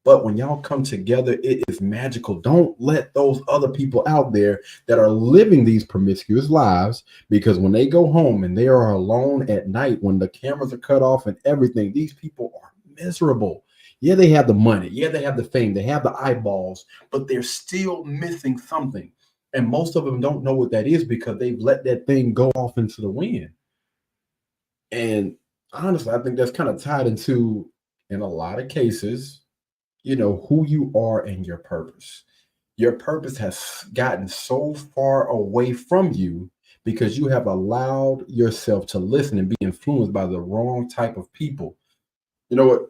But when y'all come together, it is magical. Don't let those other people out there that are living these promiscuous lives, because when they go home and they are alone at night, when the cameras are cut off and everything, these people are miserable. Yeah, they have the money. Yeah, they have the fame. They have the eyeballs, but they're still missing something. And most of them don't know what that is because they've let that thing go off into the wind. And honestly, I think that's kind of tied into, in a lot of cases, who you are and your purpose. Your purpose has gotten so far away from you because you have allowed yourself to listen and be influenced by the wrong type of people. You know what?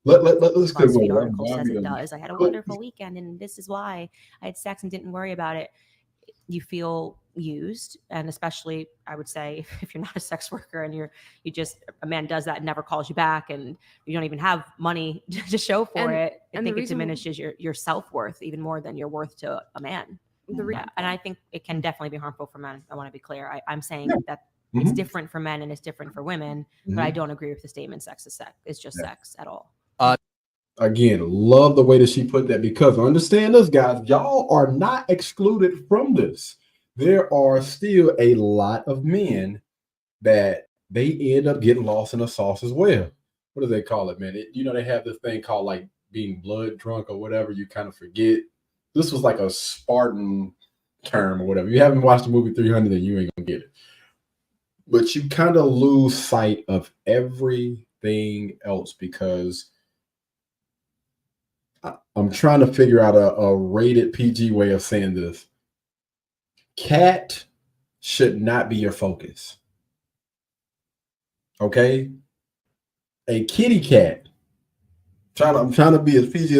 Let's get BuzzFeed one. article says it does. I had a wonderful weekend, and this is why I had sex and didn't worry about it. You feel used, and especially, I would say, if you're not a sex worker and a man does that and never calls you back, and you don't even have money to show for it, I think it diminishes your self-worth even more than your worth to a man. And I think it can definitely be harmful for men. I want to be clear. I'm saying that it's different for men and it's different for women, but I don't agree with the statement sex is sex. It's just sex at all. Again, love the way that she put that, because understand this, guys, y'all are not excluded from this. There are still a lot of men that they end up getting lost in the sauce as well. What do they call it, man? They have this thing called like being blood drunk or whatever. You kind of forget. This was like a Spartan term or whatever. You haven't watched the movie 300, then you ain't gonna get it. But you kind of lose sight of everything else, because I'm trying to figure out a rated PG way of saying this. Cat should not be your focus. Okay? A kitty cat. I'm trying to be as PG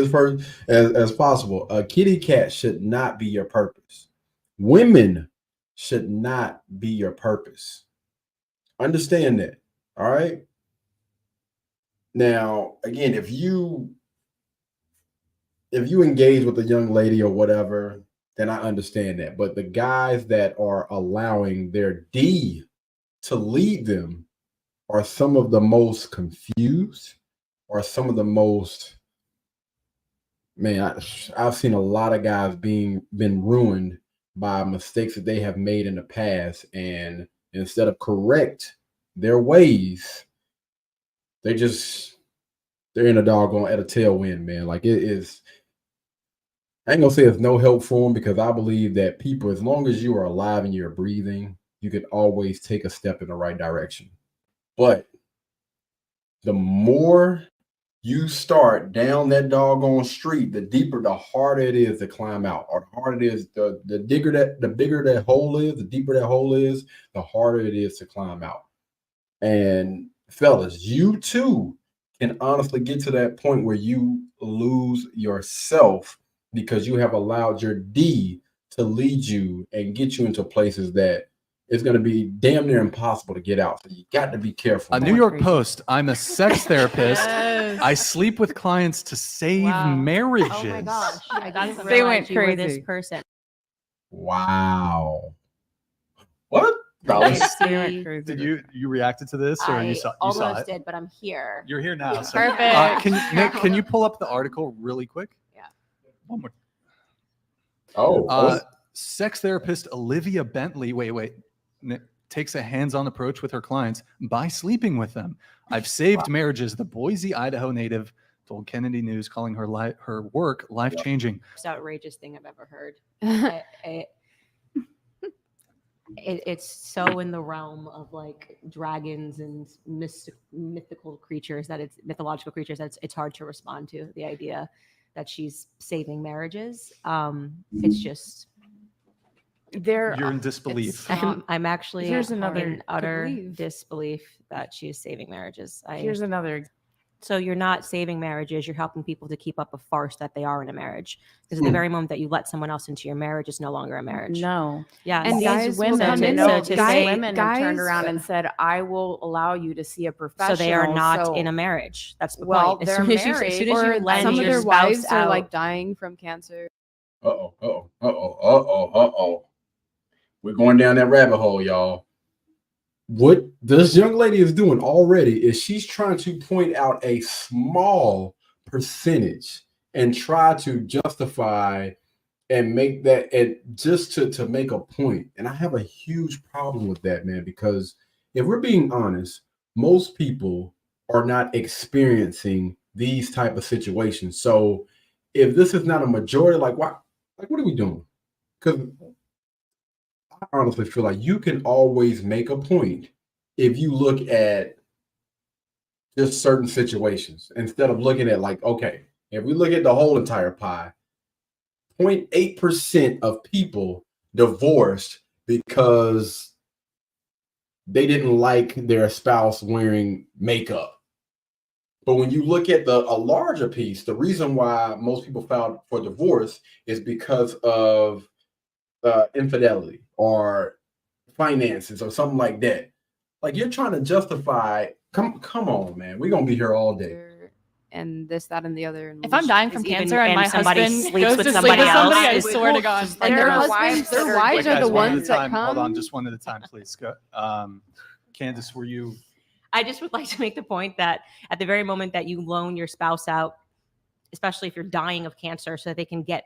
as possible. A kitty cat should not be your purpose. Women should not be your purpose. Understand that. All right? Now, again, if you engage with a young lady or whatever, then I understand that. But the guys that are allowing their D to lead them are some of the most confused, or some of the most, man, I've seen a lot of guys been ruined by mistakes that they have made in the past, and instead of correct their ways, they're in a doggone at a tailwind, man. Like, it is. I ain't gonna say it's no help for them, because I believe that people, as long as you are alive and you're breathing, you can always take a step in the right direction. But the more you start down that doggone street, the harder it is to climb out, or the harder it is, the bigger that hole is, the deeper that hole is, the harder it is to climb out. And fellas, you too can honestly get to that point where you lose yourself because you have allowed your D to lead you and get you into places that it's going to be damn near impossible to get out. So you got to be careful. A New York Post. I'm a sex therapist. Yes. I sleep with clients to save Wow. marriages. Oh my gosh. I didn't They realize went you were this crazy. person. Wow. What? Did you reacted to this, or you saw almost it? did, but I'm here. You're here now. So, Perfect. Nick, can you pull up the article really quick? Yeah. One more. Oh. Sex therapist Olivia Bentley. Wait. Nick takes a hands-on approach with her clients by sleeping with them. I've saved marriages. The Boise, Idaho native told Kennedy News, calling her work life-changing. Most outrageous thing I've ever heard. It's so in the realm of like dragons and mythological creatures that it's hard to respond to the idea that she's saving marriages. It's just You're in disbelief. I'm actually Here's another in utter believe. disbelief that she is saving marriages. Here's another. So you're not saving marriages, you're helping people to keep up a farce that they are in a marriage. Because at the very moment that you let someone else into your marriage, it's no longer a marriage. No. Yeah. And guys these will women, come in- these guys- women have turned guys- around and said, I will allow you to see a professional. So they are not in a marriage. That's the Well, point. they're As soon married, as you Or lend some of your their spouse wives are out, like dying from cancer. We're going down that rabbit hole, y'all. What this young lady is doing already is she's trying to point out a small percentage and try to justify and make that, and just to make a point. And I have a huge problem with that, man, because if we're being honest, most people are not experiencing these type of situations. So if this is not a majority, like what are we doing? Because I honestly feel like you can always make a point if you look at just certain situations instead of looking at, like, okay, if we look at the whole entire pie, 0.8% of people divorced because they didn't like their spouse wearing makeup. But when you look at a larger piece, the reason why most people filed for divorce is because of infidelity or finances or something like that. Like, you're trying to justify. Come on, man. We're gonna be here all day. And this, that, and the other. If I'm dying from cancer and my somebody husband sleeps goes with to sleep somebody with somebody, I else, swear to God. And There their are husbands, wives that their are- wives are Guys, the one at a ones that time. come. Hold on, just one at a time, please. Go. Candace, were you? I just would like to make the point that at the very moment that you loan your spouse out, especially if you're dying of cancer, so that they can get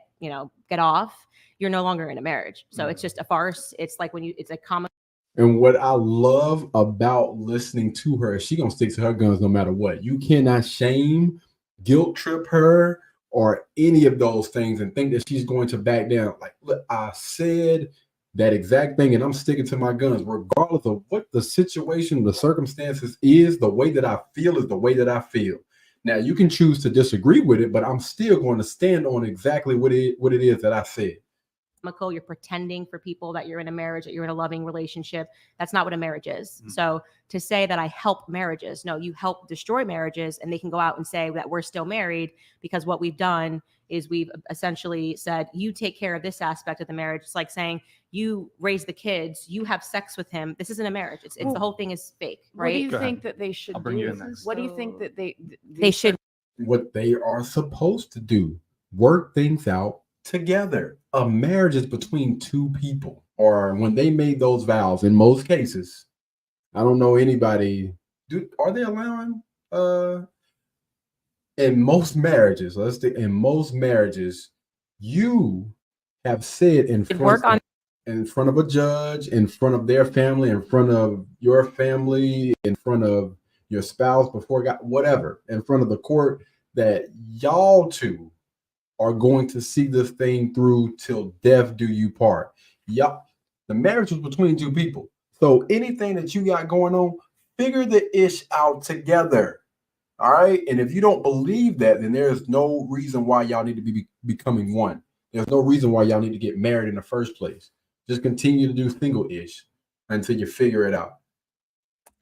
off, you're no longer in a marriage. So it's just a farce. It's like it's a comic. And what I love about listening to her is she gonna stick to her guns no matter what. You cannot shame, guilt trip her, or any of those things and think that she's going to back down. Like, look, I said that exact thing and I'm sticking to my guns, regardless of what the situation, the circumstances is. The way that I feel is the way that I feel. Now, you can choose to disagree with it, but I'm still going to stand on exactly what it is that I said. You're pretending for people that you're in a marriage, that you're in a loving relationship. That's not what a marriage is. So to say that I help marriages, no, you help destroy marriages, and they can go out and say that we're still married because what we've done is we've essentially said, you take care of this aspect of the marriage. It's like saying you raise the kids, you have sex with him. This isn't a marriage. It's the whole thing is fake, What do right? you Go think ahead. that they should I'll bring you do? in next. What do you think that They should. What they are supposed to do, work things out together. A marriage is between two people, or when they made those vows, in most cases, I don't know anybody. Are they allowing in most marriages? In most marriages, you have said in front of a judge, in front of their family, in front of your family, in front of your spouse, before God, whatever, in front of the court, that y'all two are going to see this thing through till death do you part. Y'all, the marriage was between two people. So anything that you got going on, figure the ish out together. All right. And if you don't believe that, then there's no reason why y'all need to be becoming one. There's no reason why y'all need to get married in the first place. Just continue to do single ish until you figure it out.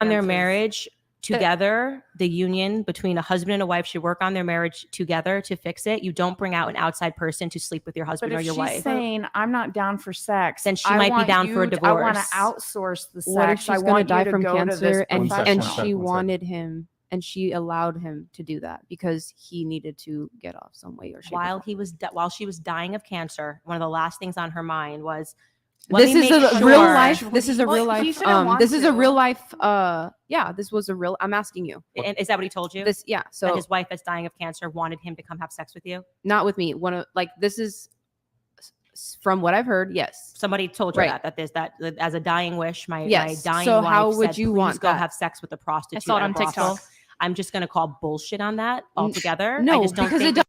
On their marriage together, the union between a husband and a wife should work on their marriage together to fix it. You don't bring out an outside person to sleep with your husband or your wife. But if she's saying, I'm not down for sex, then she might be down for a divorce. I want to outsource the sex. What if she's going to die from cancer and she One wanted him and she allowed him to do that because he needed to get off some way or shape? While she was dying of cancer, one of the last things on her mind was, this is a real life. This is a real life. This is a real life. Yeah, this was a real. I'm asking you. And is that what he told you? This, yeah. So that his wife, that's dying of cancer, wanted him to come have sex with you. Not with me. This is from what I've heard. Yes, somebody told you that there's that as a dying wish. My dying so wife how would said, you please want go that? have sex with a prostitute? I saw it on TikTok. I'm just going to call bullshit on that altogether. No, I just don't because think it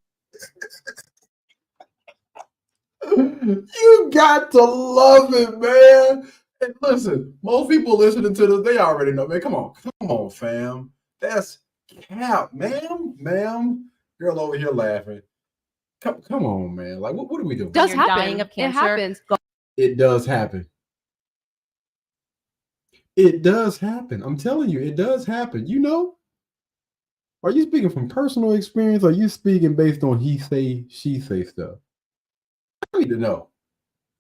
You got to love it, man. And listen, most people listening to this, they already know, man. Come on, fam. That's cap, ma'am. Girl over here laughing. Come on, man. Like, what are we doing? does You're happen. dying of cancer. It happens. It does happen. It does happen. I'm telling you, it does happen. You know? Are you speaking from personal experience? Or are you speaking based on he say, she say stuff? I need to know.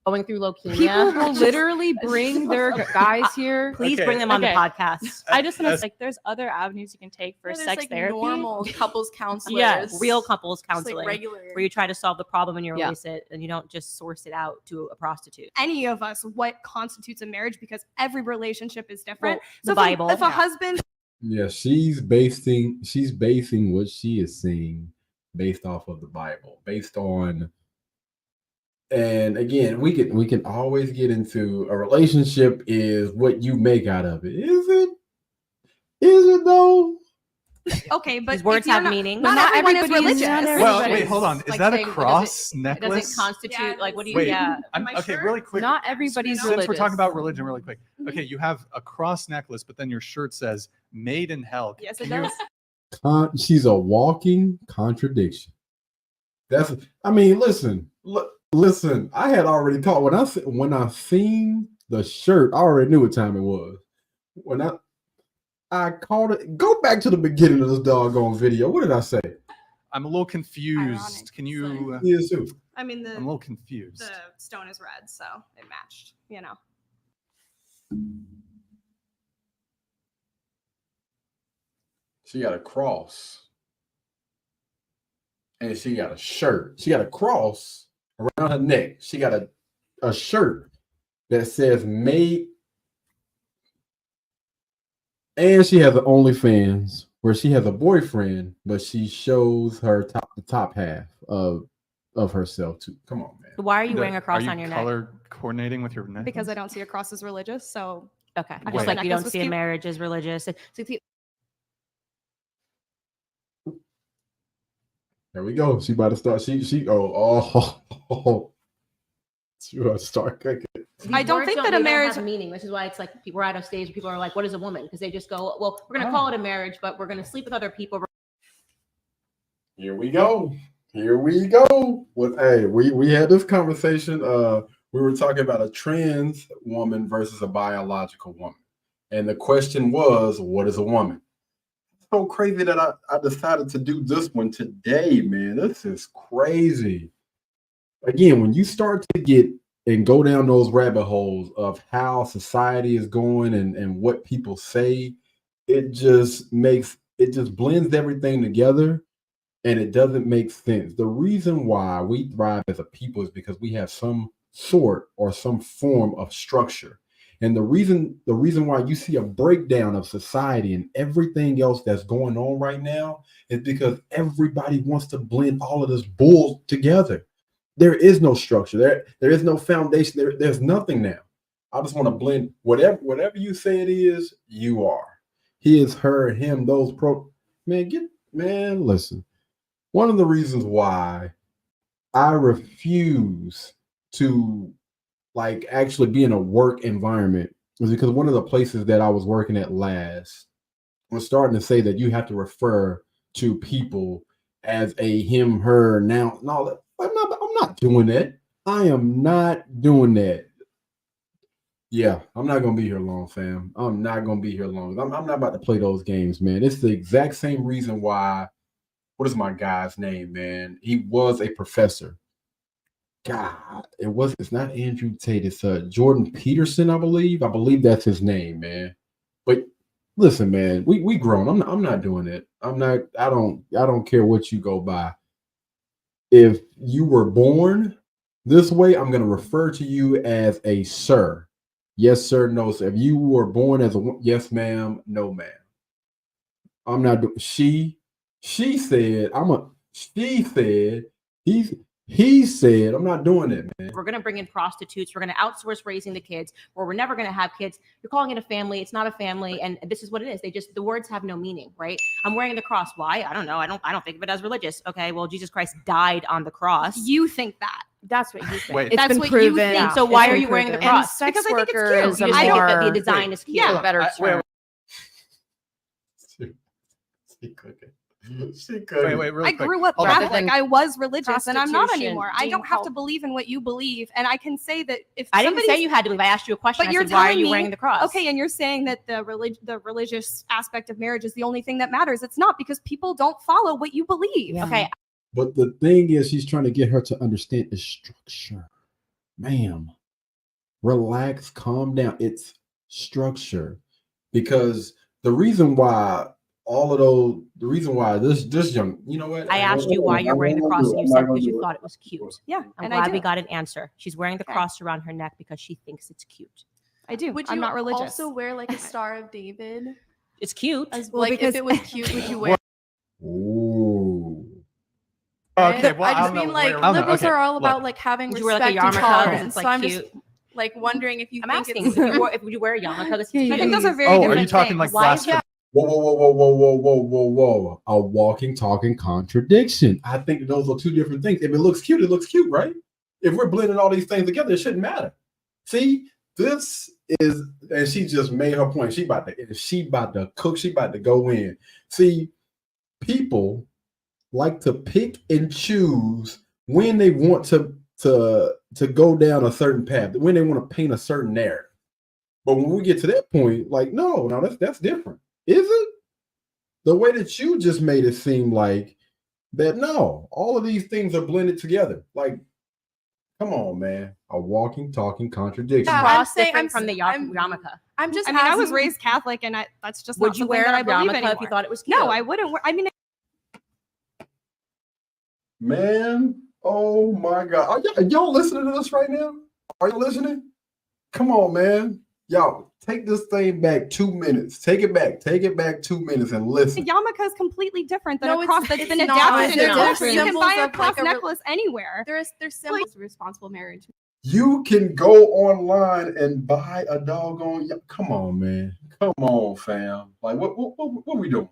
Going through leukemia. People will literally bring their guys here. Please bring them on the podcast. I just want to like, there's other avenues you can take for sex like therapy. normal couples counselors. Yes, real couples Just counseling, like regular. where you try to solve the problem and you release it, and you don't just source it out to a prostitute. Any of us, what constitutes a marriage, because every relationship is different. The Bible. If a husband Yeah, she's basing what she is seeing based off of the Bible, based on. And again, we can always get into a relationship is what you make out of it. Is it though? Okay, but These words have meaning. Not everyone is religious. Well, wait, hold on. Is that a cross It necklace? doesn't constitute like what do you? Wait, Yeah. okay, really quick. Not everybody's Since we're religious. talking about religion, really quick. Okay, you have a cross necklace, but then your shirt says "Made in Hell." Yes, it Can you- does. She's a walking contradiction. Listen. I had already thought when I seen the shirt, I already knew what time it was. When I called it. Go back to the beginning of this doggone video. What did I say? I'm a little confused. Ironic, Can you? Yes, too. I mean, I'm a little confused. the stone is red, so it matched. You know. She got a cross. And she got a shirt. She got a cross around her neck. She got a shirt that says made. And she has an OnlyFans where she has a boyfriend, but she shows her the top half of herself too. Come on, man. Why are you wearing a cross Are on your neck? color coordinating with your neck? Because I don't see a cross as religious, so Okay, I just just like thought you necklace don't was see a cute. marriage as religious. There we go. She about to start. She She about to start cooking. I don't think that a marriage have meaning. This is why it's like we're at a stage where people are like, "What is a woman?" Because they just go, "Well, we're going to call it a marriage, but we're going to sleep with other people." Here we go. Well, hey, we had this conversation. We were talking about a trans woman versus a biological woman, and the question was, "What is a woman?" So crazy that I decided to do this one today, man. This is crazy. Again, when you start to get and go down those rabbit holes of how society is going and what people say, it just blends everything together and it doesn't make sense. The reason why we thrive as a people is because we have some sort or some form of structure. And the reason why you see a breakdown of society and everything else that's going on right now is because everybody wants to blend all of this bull together. There is no structure. There is no foundation. There's nothing now. I just want to blend whatever you say it is, you are. He is her, him, those listen. One of the reasons why I refuse to like actually be in a work environment was because one of the places that I was working at last was starting to say that you have to refer to people as a him, her, now. No, I'm not doing that. I am not doing that. Yeah, I'm not gonna be here long, fam. I'm not gonna be here long. I'm not about to play those games, man. It's the exact same reason why. What is my guy's name, man? He was a professor. God, it's not Andrew Tate. It's Jordan Peterson, I believe. I believe that's his name, man. But listen, man, we grown. I'm not doing it. I don't care what you go by. If you were born this way, I'm gonna refer to you as a sir. Yes, sir, no, sir. If you were born as a yes, ma'am, no, ma'am. I'm not doing she said, he said, I'm not doing it, man. We're going to bring in prostitutes. We're going to outsource raising the kids, or we're never going to have kids. You're calling it a family. It's not a family. And this is what it is. The words have no meaning, right? I'm wearing the cross. Why? I don't know. I don't think of it as religious. Okay. Well, Jesus Christ died on the cross. You think that. That's what you think. Wait. It's That's been what you proven. think. Yeah. So why It's are been you wearing the proven. cross? And sex Because I think it's worker cute. is You a just think more that the design is cute. Yeah. better term. Wait, real I quick. grew up Hold on. Catholic. I was religious, and I'm not Prostitution, anymore. I being don't have to called- believe in what you believe, and I can say that if I didn't say somebody's- you had to believe. I asked you a question. But I you're said, why are telling you me- wearing the cross? Okay, and you're saying that the religious aspect of marriage is the only thing that matters. It's not, because people don't follow what you believe. Yeah. Okay. But the thing is, she's trying to get her to understand the structure. Ma'am, relax, calm down. It's structure. Because the reason why this young, you know what? I asked you why you're wearing the cross, and you said because you thought it was cute. Yeah, I'm and I glad do. we got an answer. She's wearing the Okay. cross around her neck because she thinks it's cute. I do. Would I'm you not religious. also wear like a Star of David? It's cute. As Well, like because- if it was cute, would you wear? Ooh. Okay, it? well, I just don't know mean like where- I don't know. liberals Okay, are all look. about like having Would you wear like a respect and yarmulke? 'Cause tolerance. it's So like I'm cute. just like wondering if you I'm think asking it's if you wear a yarmulke. That's cute. I think those are very Oh, different are you talking things. like Why is blasphemy? Whoa. A walking, talking contradiction. I think those are two different things. If it looks cute, right? If we're blending all these things together, it shouldn't matter. See, this is, and she just made her point. She about to cook, she about to go in. See, people like to pick and choose when they want to go down a certain path, when they want to paint a certain narrative. But when we get to that point, like, no, that's different. Is it? The way that you just made it seem like that, no, all of these things are blended together. Like, come on, man. A walking, talking contradiction. Yeah, Cross saying- different from the I'm- yarmulke. I'm just. I mean, I was asking- raised Catholic, and that's just Would not you something wear that a I believe yarmulke anymore. if you thought it was cute? No, I wouldn't. I mean, Man, oh my God. Are y'all listening to this right now? Are you listening? Come on, man. Y'all, take this thing back 2 minutes. Take it back 2 minutes and a listen. yarmulke is completely different than No, a it's- cross that's it's been not. adapted They're into different. culture. You can Symbols buy a of, cross like, a necklace anywhere. There's symbols of responsible marriage. You can go online and buy a doggone. Come on, man. Come on, fam. Like, what we doing?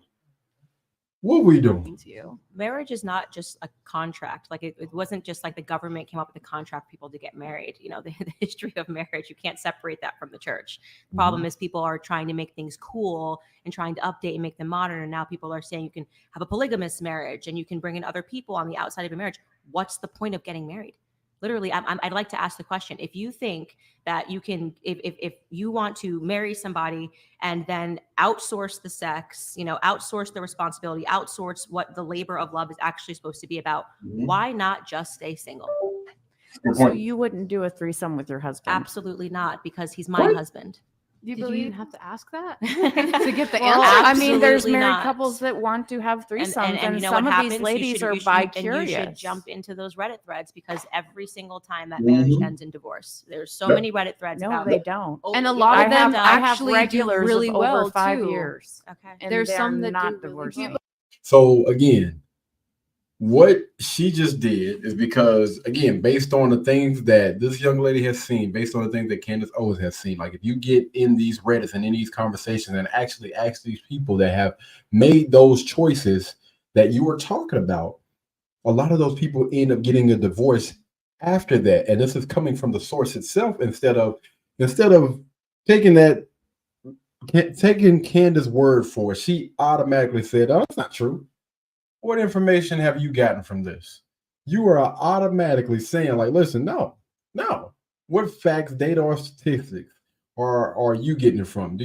What we doing? To you. Marriage is not just a contract. Like it wasn't just like the government came up with a contract for people to get married. You know, the history of marriage, you can't separate that from the church. The problem is people are trying to make things cool and trying to update and make them modern. And now people are saying you can have a polygamous marriage and you can bring in other people on the outside of a marriage. What's the point of getting married? Literally, I'd like to ask the question: if you think that you can, if you want to marry somebody and then outsource the sex, outsource the responsibility, outsource what the labor of love is actually supposed to be about, why not just stay single? So you wouldn't do a threesome with your husband? Absolutely not, because he's my husband. You Did you even have to ask that to get the Well, answer? I mean, there's Absolutely married not. couples that want to have threesomes, and, you know some what of happens? these You ladies should- are you should- bi-curious. And you should jump into those Reddit threads because every single time that marriage ends in divorce, there's so many Reddit threads No, about they don't. And a lot of them I have actually do regulars really of well over 5 too. years. Okay. And There's they're some that not do really divorcing. well. So again, what she just did is because, again, based on the things that this young lady has seen, based on the things that Candance Owens has seen, like if you get in these Reddits and in these conversations and actually ask these people that have made those choices that you were talking about, a lot of those people end up getting a divorce after that. And this is coming from the source itself instead of taking Candace's word for it. She automatically said, "Oh, that's not true." What information have you gotten from this? You are automatically saying, like, listen, no. What facts, data, or statistics are you getting it from?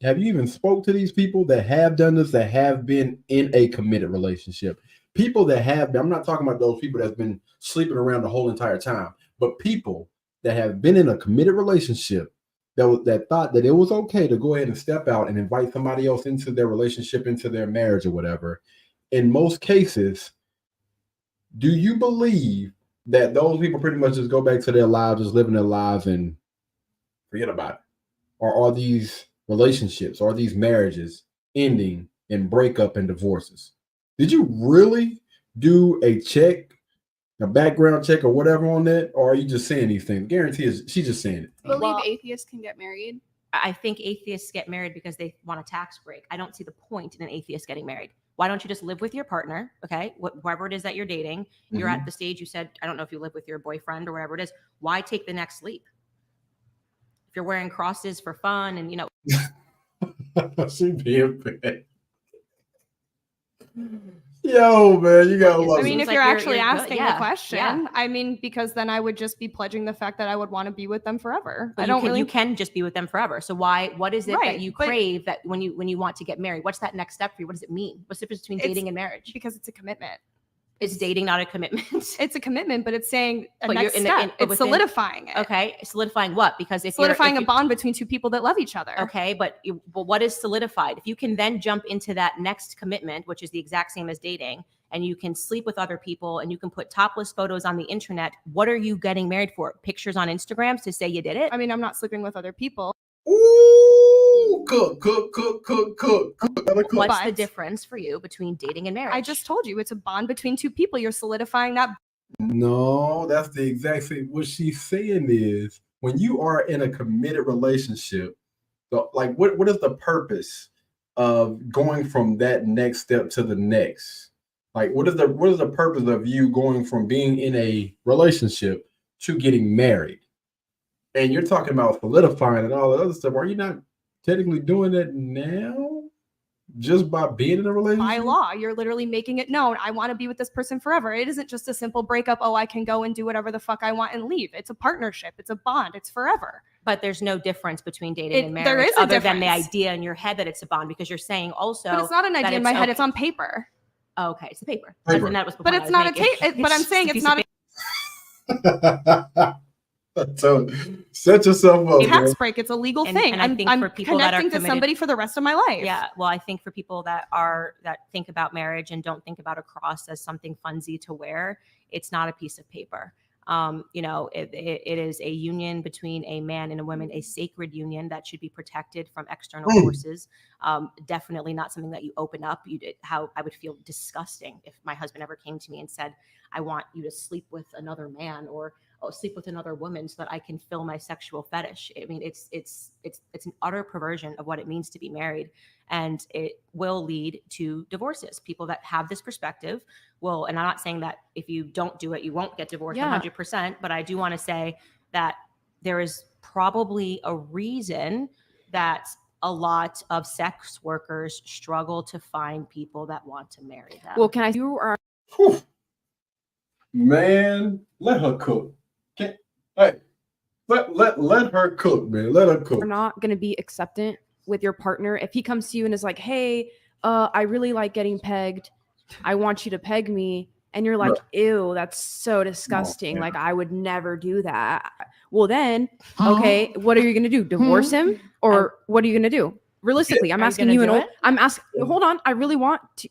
Have you even spoke to these people that have done this, that have been in a committed relationship? People that have been, I'm not talking about those people that's been sleeping around the whole entire time, but people that have been in a committed relationship that thought that it was okay to go ahead and step out and invite somebody else into their relationship, into their marriage or whatever. In most cases, do you believe that those people pretty much just go back to their lives, just living their lives and forget about it? Or are these relationships, are these marriages ending in breakup and divorces? Did you really do a background check or whatever on that? Or are you just saying these things? Guarantee is she's just saying it. Believe atheists can get married. I think atheists get married because they want a tax break. I don't see the point in an atheist getting married. Why don't you just live with your partner? Okay. Whoever it is that you're dating, you're at the stage you said, I don't know if you live with your boyfriend or whatever it is. Why take the next leap? If you're wearing crosses for fun and, you know, she being bad. Yo, man, you gotta love I mean, it. if like you're you're actually good. asking Yeah, the question, yeah. I mean, because then I would just be pledging the fact that I would want to be with them forever. But I don't really. you can just be with them forever. So what is it Right, that you but- crave that when you want to get married? What's that next step for you? What does it mean? What's the difference between dating and marriage? Because it's a commitment. Is dating not a commitment? It's a commitment, but it's saying a But next you're step. It's within- solidifying it. Okay, solidifying what? Because if Solidifying you're, a bond between two people that love each other. Okay, but what is solidified? If you can then jump into that next commitment, which is the exact same as dating, and you can sleep with other people and you can put topless photos on the internet, what are you getting married for? Pictures on Instagrams to say you did it? I mean, I'm not sleeping with other people. Ooh, cook. What's the But- difference for you between dating and marriage? I just told you it's a bond between two people. You're solidifying that. No, that's the exact same. What she's saying is when you are in a committed relationship, like what is the purpose of going from that next step to the next? Like what is the purpose of you going from being in a relationship to getting married? And you're talking about solidifying and all that other stuff. Are you not technically doing that now? Just by being in a relationship? By law, you're literally making it known. I want to be with this person forever. It isn't just a simple breakup. Oh, I can go and do whatever the fuck I want and leave. It's a partnership. It's a bond. It's forever. But there's no difference between dating and marriage there is a other than the difference. idea in your head that it's a bond, because you're saying also. But it's not an that idea in my it's head. okay. It's on paper. Oh, okay, it's a paper. Paper. And that was the But point it's I not was a making. tape. But I'm just saying a it's piece not of So set yourself up. a tax man. break. It's a legal And- thing. and I think I'm for people that are connecting to committed- somebody for the rest of my life. Yeah, well, I think for people that think about marriage and don't think about a cross as something funsy to wear, it's not a piece of paper. It is a union between a man and a woman, a sacred union that should be protected from external forces. Definitely not something that you open up. How I would feel disgusting if my husband ever came to me and said, "I want you to sleep with another man or sleep with another woman so that I can fill my sexual fetish." I mean, it's an utter perversion of what it means to be married, and it will lead to divorces. People that have this perspective will, and I'm not saying that if you don't do it, you won't get divorced 100%, but I do want to say that there is probably a reason that a lot of sex workers struggle to find people that want to marry them. Well, you are Whew. Man, let her cook. Hey, let her cook, man. Let her cook. not going to be acceptant with your partner if he comes to you and is like, "Hey, I really like getting pegged. I want you to peg me." And you're like, "Ew, that's so disgusting. man. Like, I would never do that." Well, then, okay, what are you going to do? Divorce him? Or what are you going to do? Realistically, I'm Are you asking gonna you. do it? I'm asking. Hold on. I really want to.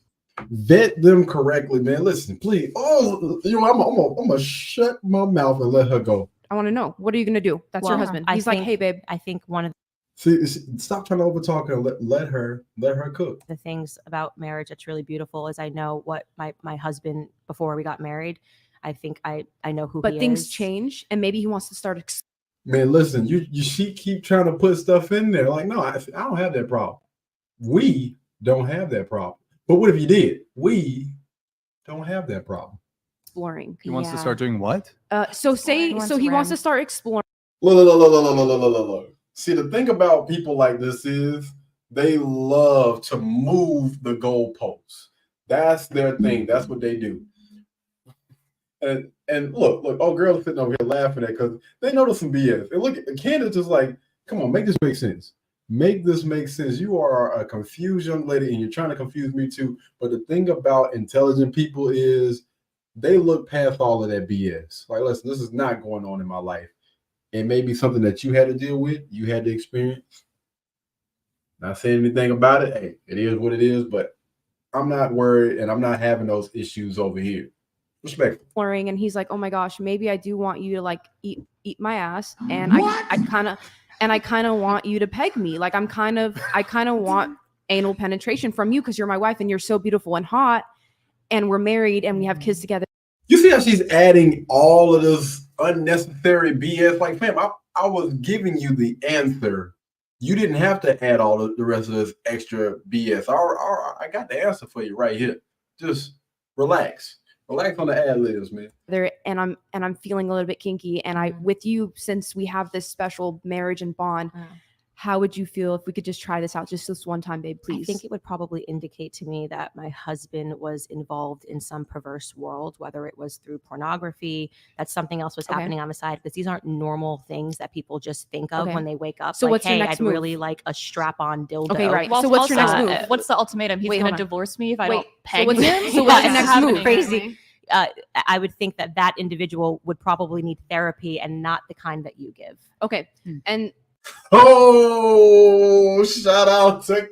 Vet them correctly, man. Listen, please. Oh, I'm gonna shut my mouth and let her go. I want to know. What are you going to do? That's your Well, husband. I He's like, think- hey, babe. I think one of See, stop trying to overtalk her. Let her cook. the things about marriage that's really beautiful is I know what my husband, before we got married, I think I know who But he things is. change, and maybe he wants to start. Man, listen, she keep trying to put stuff in there. Like, no, I don't have that problem. We don't have that problem. But what if you did? We don't have that problem. Exploring. He wants to Yeah. start doing what? So say, He wants so he wants rim. to start exploring. Look. See, the thing about people like this is they love to move the goalposts. That's their thing. That's what they do. And look, oh, girls sitting over here laughing at because they know there's some BS. And look, Candance is like, come on, make this make sense. Make this make sense. You are a confused young lady, and you're trying to confuse me too. But the thing about intelligent people is they look past all of that BS. Like, listen, this is not going on in my life. It may be something that you had to deal with, you had to experience. Not saying anything about it. Hey, it is what it is, but I'm not worried, and I'm not having those issues over here. Respectful. Exploring, and he's like, oh my gosh, maybe I do want you to like eat my ass, and I kind of want you to peg me. Like I kind of want anal penetration from you because you're my wife and you're so beautiful and hot, and we're married and we have kids together. You see how she's adding all of this unnecessary BS? Like, fam, I was giving you the answer. You didn't have to add all of the rest of this extra BS. I got the answer for you right here. Just relax. Relax on the ad libs, man. And I'm feeling a little bit kinky, and I with you, since we have this special marriage and bond, how would you feel if we could just try this out just this one time, babe, please? I think it would probably indicate to me that my husband was involved in some perverse world, whether it was through pornography, that something else was happening on the side, because these aren't normal things that people just think of when they wake up. So like, what's your hey, next I'd move? really like a strap-on dildo. Okay, right. Well, So what's your also, next move? What's the ultimatum? He's Wait, going hold to on. divorce me if I Wait, don't so peg what's- him? so what's your What's next happening? move? Crazy. I would think that individual would probably need therapy and not the kind that you give. Okay, and Oh, shout out to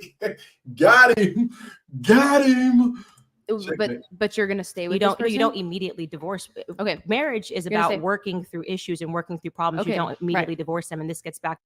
got him. but you're gonna stay with You this don't person? immediately divorce. Okay. Marriage is You're gonna about say- working through issues and working through problems. Okay, You don't right. immediately divorce them, and this gets back.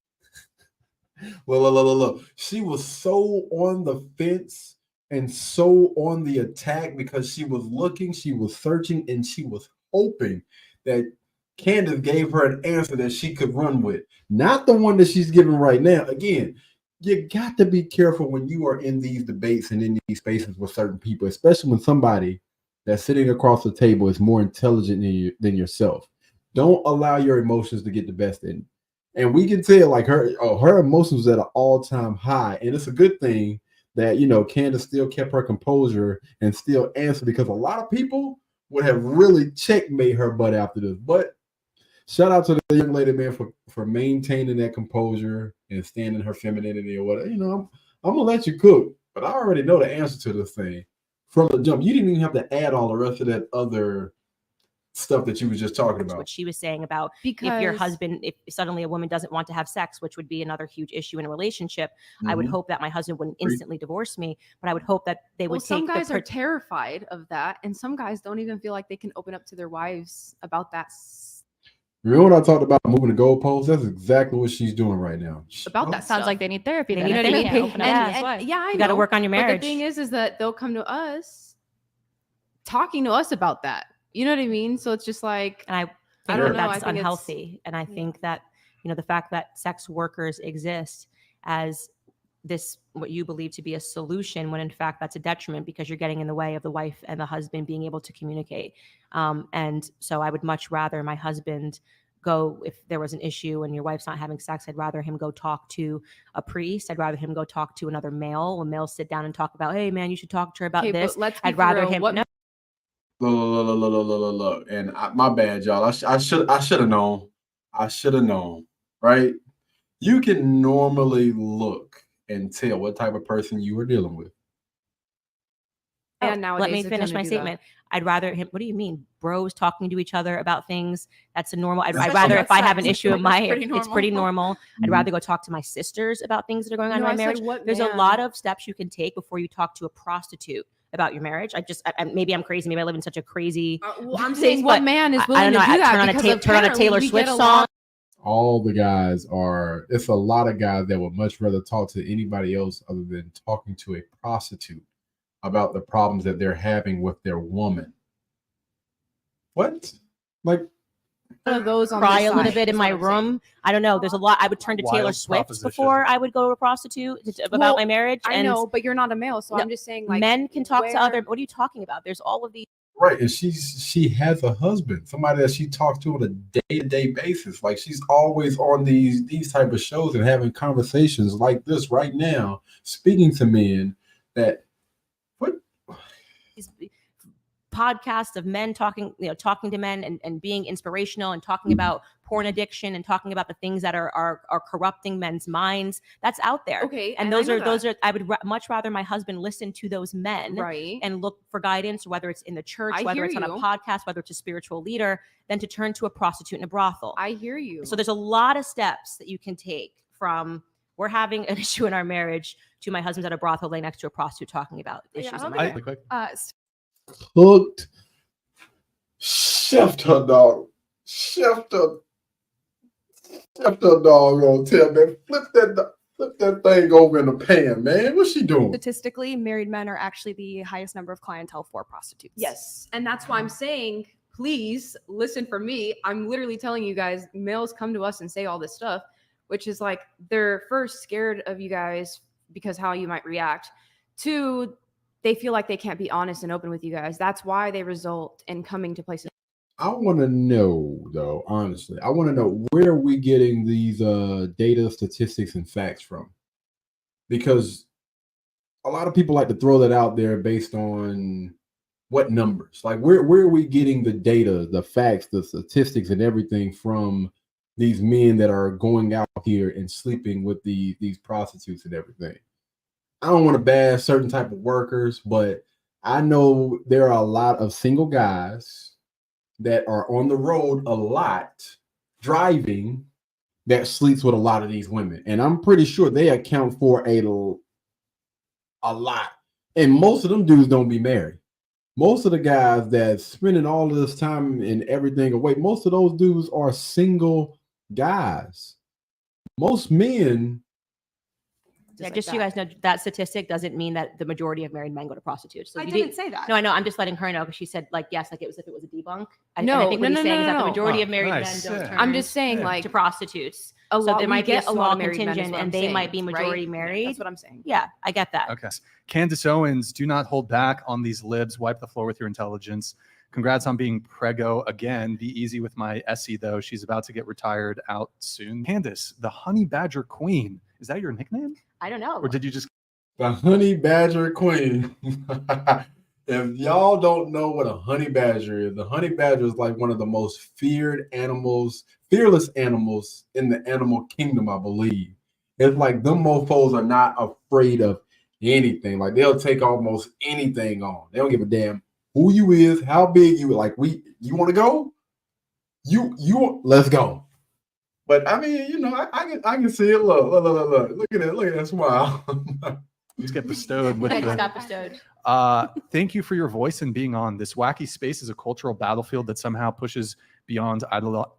Look. She was so on the fence and so on the attack because she was looking, she was searching, and she was hoping that Candance gave her an answer that she could run with. Not the one that she's giving right now. Again, you got to be careful when you are in these debates and in these spaces with certain people, especially when somebody that's sitting across the table is more intelligent than yourself. Don't allow your emotions to get the best in you. And we can tell, like, her emotions was at an all-time high. And it's a good thing that, Candance still kept her composure and still answered, because a lot of people would have really checkmate her butt after this. But shout out to the young lady, man, for maintaining that composure and standing her femininity or whatever. I'm going to let you cook, but I already know the answer to this thing from the jump. You didn't even have to add all the rest of that other stuff that you was just talking about. What she was saying about if your Because- husband, if suddenly a woman doesn't want to have sex, which would be another huge issue in a relationship, I would hope that my husband wouldn't instantly divorce me, but I would hope that they would some take guys the are terrified of that, and some guys don't even feel like they can open up to their wives about that. Remember when I talked about moving the goalposts? That's exactly what she's doing right now. About that Sounds stuff. like they need therapy. They then, need if they therapy. can't open up Yeah. to his wife. Yeah, I You got to know. work on your But marriage. the thing is that they'll come to us talking to us about that. You know what I mean? So it's just like, And I think I don't that know. I that's think it's- unhealthy. And I think that, the fact that sex workers exist as this, what you believe to be a solution, when in fact that's a detriment, because you're getting in the way of the wife and the husband being able to communicate. And so I would much rather my husband go, if there was an issue and your wife's not having sex, I'd rather him go talk to a priest. I'd rather him go talk to another male. When males sit down and talk about, hey man, you should talk to her about okay, this. but let's be I'd rather real. him. What No, Look. And my bad, y'all. I should have known. I should have known, right? You can normally look and tell what type of person you are dealing with. man nowadays let me to finish come my and do that. statement. I'd rather him. What do you mean, bros talking to each other about things? That's a normal. I'd Especially rather if I outside, have an issue of my, it's pretty normal. I'd rather go talk to my sisters about things that are going on in No, my I said, marriage. what There's a man? lot of steps you can take before you talk to a prostitute about your marriage. Maybe I'm crazy. Maybe I live in such a crazy. Well, I'm place, saying what but man is I willing don't know. to do I that? turn on Because turn on a apparently Taylor we Swift get song. All the guys are, it's a lot of guys that would much rather talk to anybody else other than talking to a prostitute about the problems that they're having with their woman. What? Like, One of those on Cry this a little side, bit in is my what I'm saying. room. I don't know. There's a lot. I would turn to Taylor Wild Swift proposition. before I would go to a prostitute about Well, my marriage. I And know, but you're not a male, so No, I'm just saying, like, men can talk to where- other. What are you talking about? There's all of these. right, and she has a husband, somebody that she talks to on a day-to-day basis. Like, she's always on these type of shows and having conversations like this right now, speaking to men that These podcasts of men talking to men and being inspirational and talking about porn addiction and talking about the things that are corrupting men's minds. That's out there. Okay, And I those know are that. I would much rather my husband listen to those men right. and look for guidance, whether it's in the church, I whether hear it's on a you. podcast, whether it's a spiritual leader, than to turn to a prostitute in a brothel. I hear you. So there's a lot of steps that you can take from we're having an issue in our marriage to my husband's at a brothel laying next to a prostitute talking about issues. I don't in my think marriage. hooked, chef her dog, chef her dog on tail, man. Flip that thing over in the pan, man. What's she doing? statistically, married men are actually the highest number of clientele for prostitutes. Yes. And that's why I'm saying, please listen for me. I'm literally telling you guys, males come to us and say all this stuff, which is like they're first scared of you guys because how you might react. Two, they feel like they can't be honest and open with you guys. That's why they result in coming to places. I want to know, though, honestly, I want to know, where are we getting these data, statistics, and facts from? Because a lot of people like to throw that out there based on what numbers. Like, where are we getting the data, the facts, the statistics, and everything from these men that are going out here and sleeping with these prostitutes and everything? I don't want to bash certain type of workers, but I know there are a lot of single guys that are on the road a lot, driving, that sleeps with a lot of these women. And I'm pretty sure they account for a lot. And most of them dudes don't be married. Most of the guys that's spending all of this time and everything away, most of those dudes are single guys. Most men. Yeah, just so you guys know, that statistic doesn't mean that the majority of married men go to prostitutes. So I if you didn't say that. No, I know. I'm just letting her know because she said, like, yes, like it was if it was a debunk. No, I think what no, he's no, saying no, is that the no. majority Oh, of married nice, men don't yeah. turn I'm just saying, like, to prostitutes. a lot, there we might be a get a lot small of married men, is contingent, what I'm and they saying, might be majority right? married. That's what I'm saying. Yeah, I get that. Okay. Candace Owens, do not hold back on these libs. Wipe the floor with your intelligence. Congrats on being prego again. Be easy with my Essie, though. She's about to get retired out soon. Candace, the honey badger queen. Is that your nickname? I don't know. Or did you just... The honey badger queen. If y'all don't know what a honey badger is, the honey badger is like one of the most feared animals, fearless animals in the animal kingdom, I believe. It's like them mofos are not afraid of anything. Like, they'll take almost anything on. They don't give a damn who you is, how big you like. You want to go? Let's go. But I mean, you know, I can see it. Look at that smile. Just get bestowed with I just the... got bestowed. Thank you for your voice and being on. This wacky space is a cultural battlefield that somehow pushes beyond